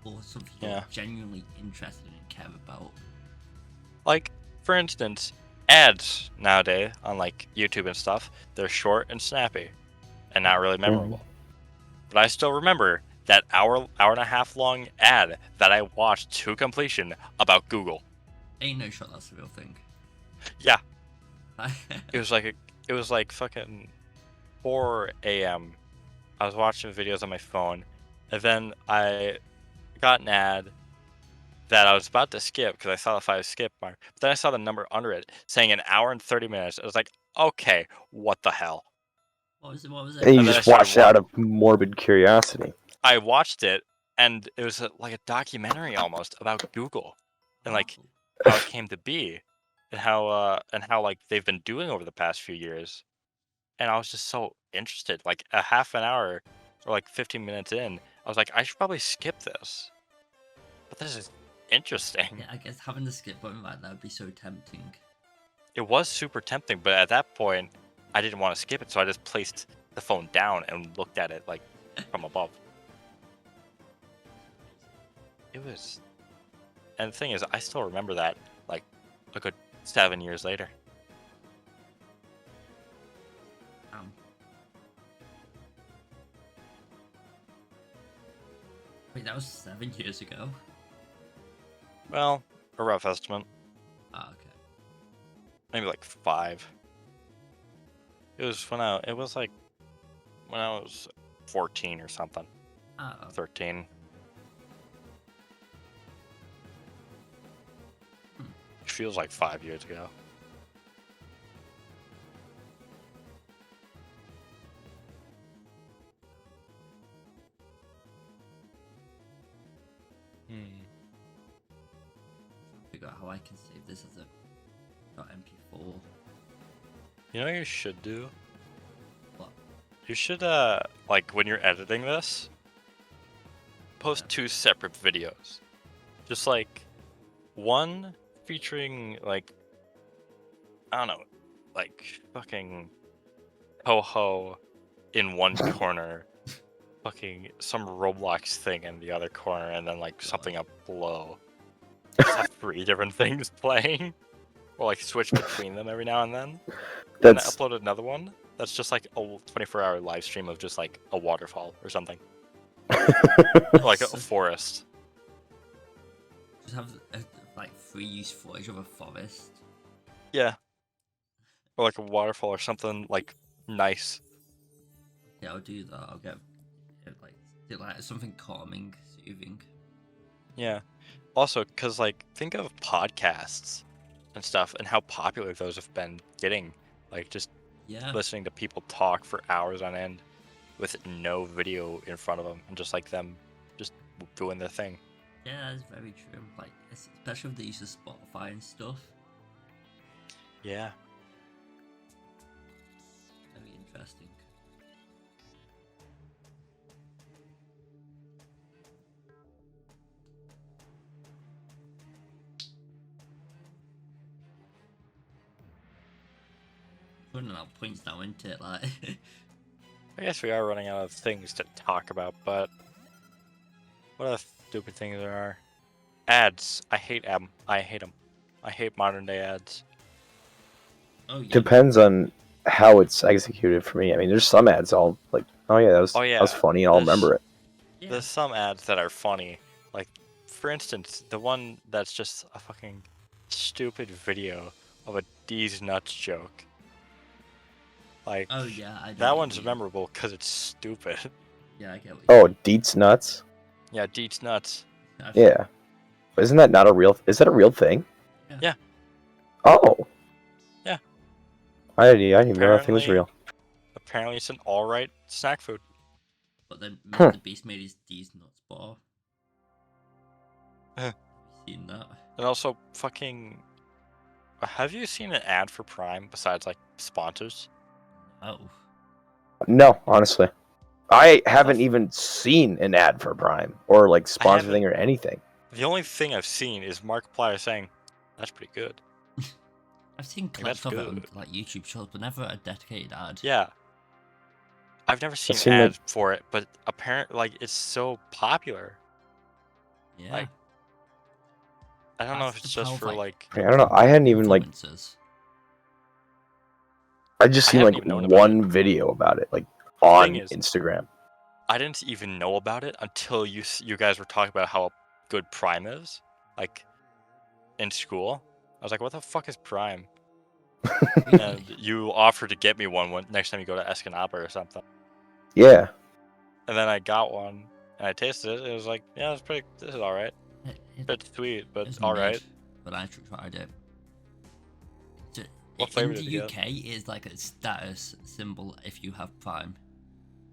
or something Yeah. you're genuinely interested in and care about. Like for instance, ads nowadays on like YouTube and stuff, they're short and snappy, and not really memorable. But I still remember that hour and a half long ad that I watched to completion about Google. Ain't no shot that's the real thing. Yeah, it was like fucking 4 a.m. I was watching videos on my phone, and then I got an ad that I was about to skip because I saw the 5 skip mark. But then I saw the number under it saying an hour and 30 minutes. I was like, okay, what the hell? What was it? What was And it? you And then just I started watched it out of morbid curiosity. I watched it, and it was like a documentary almost about Google and like how it came to be, and how like they've been doing over the past few years. And I was just so interested. Like a half an hour or like 15 minutes in, I was like, I should probably skip this. But this is interesting. Yeah, I guess having the skip button right there would be so tempting. It was super tempting, but at that point, I didn't want to skip it, so I just placed the phone down and looked at it like from above. It was, and the thing is, I still remember that like a good 7 years later. Wait, that was 7 years ago. Well, a rough estimate, Ah, okay. maybe like 5. It was like when I was 14 or something, Ah, 13. It feels like 5 years ago. figure out how I can save this as a .mp4. You know what you should do? What? You should like when you're editing this, post 2 separate videos. Just like one featuring like I don't know, like fucking ho in one corner, fucking some Roblox thing in the other corner, and then like something up below. Just have 3 different things playing, or like switch between them every now and then. Then I That's upload another one that's just like a 24-hour live stream of just like a waterfall or something, or like a forest. Just have like free use footage of a forest. Yeah, or like a waterfall or something like nice. Yeah, I'll do that. I'll get do like something calming, soothing. Yeah. Also, because like think of podcasts and stuff and how popular those have been getting. Like just Yeah. listening to people talk for hours on end with no video in front of them and just like them just doing their thing. Yeah, that's very true. Like, especially with the use of Spotify and stuff. Yeah. Very interesting. Running out of points now, isn't it? Like, I guess we are running out of things to talk about, but what other stupid things there are? Ads. I hate them. I hate them. I hate modern day ads. oh yeah. depends on how it's executed for me. I mean, there's some ads I'll like, oh yeah, that was Oh, yeah. that was funny, and I'll This- remember it. Yeah. There's some ads that are funny. Like, for instance, the one that's just a fucking stupid video of a D's nuts joke. Like, Oh yeah. I know that what one's you mean. memorable because it's stupid. Yeah, I get what you Oh, Deets nuts. Yeah, Deets nuts. mean. Yeah, but isn't that not a real? Is that a real thing? Yeah. Oh. Yeah. I didn't even know that thing was Apparently- real. Apparently, it's an alright snack food. But then Huh. Mr. Beast made his D's nuts bar. Uh. Have you seen that? And also, fucking. Have you seen an ad for Prime besides like sponsors? Oh. No, honestly, I haven't Stuff. even seen an ad for Prime or like sponsor haven't- thing or anything. The only thing I've seen is Markiplier saying, "That's pretty good." I've seen that's clips of it on good. like YouTube shows, but never a dedicated ad. Yeah. I've never seen seen, like- ads for it, but apparently, like, it's so popular. Yeah. like, I don't know if That's it's the just power of, for like, like. I don't know. I hadn't even like. Influencers. I just I seen haven't like even known about one video about it, like on Thing is- Instagram. I didn't even know about it until you guys were talking about how good Prime is, like, in school. I was like, "What the fuck is Prime?" And you offered to get me one next time you go to Escanaba or something. Yeah. And then I got one and I tasted it. It was like, yeah, it's pretty. This is all right. It- Bit sweet, but it's all mid, right. But I actually tried it. So, What flavor in did the you UK, it is like a status symbol if you have Prime.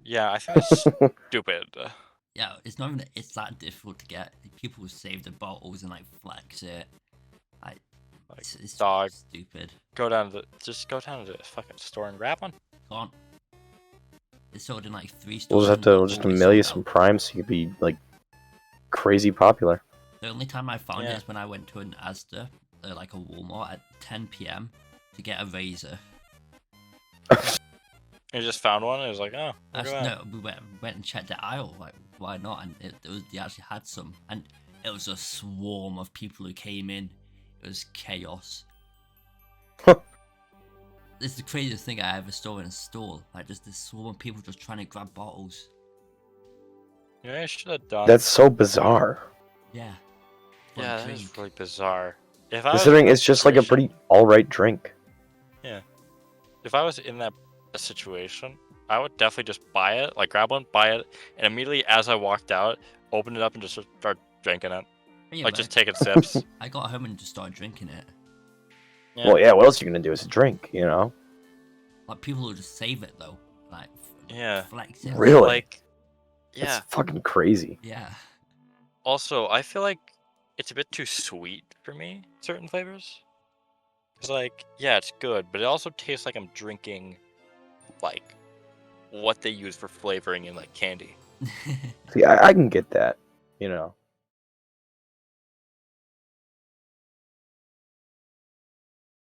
Yeah, I think it's stupid. Yeah, it's not even. It's that difficult to get. People will save the bottles and like flex it. Like, It's dog. stupid. Go down to the fucking store and grab one. Can't. It's sold in like 3 We'll stores. just have and to they're we'll just always mail you sold some out. Prime so you could be like crazy popular. The only time I found Yeah. it is when I went to an Asda, like a Walmart, at 10 p.m. to get a razor. You just found one. And it was like, oh, look Actually, at that. no, we went and checked the aisle. Like, why not? And they actually had some, and it was a swarm of people who came in. It was chaos. This is the craziest thing I ever saw in a store. Like, just this swarm of people just trying to grab bottles. Yeah, you should have done. That's so bizarre. Yeah. For a yeah, that drink. is really bizarre. If I was Considering in that it's just like a situation- pretty alright drink. If I was in that situation, I would definitely just buy it, like grab one, buy it, and immediately as I walked out, open it up and just start drinking it. Yeah, Like but just taking sips. I got home and just started drinking it. Yeah. Well, yeah. What else are you gonna do? Is drink, you know? Like, people will just save it though. Like, Yeah. flex it. Really? Like, yeah. It's fucking crazy. Yeah. Also, I feel like it's a bit too sweet for me. certain flavors. It's like, yeah, it's good, but it also tastes like I'm drinking, like, what they use for flavoring in like candy. See, I can get that, you know.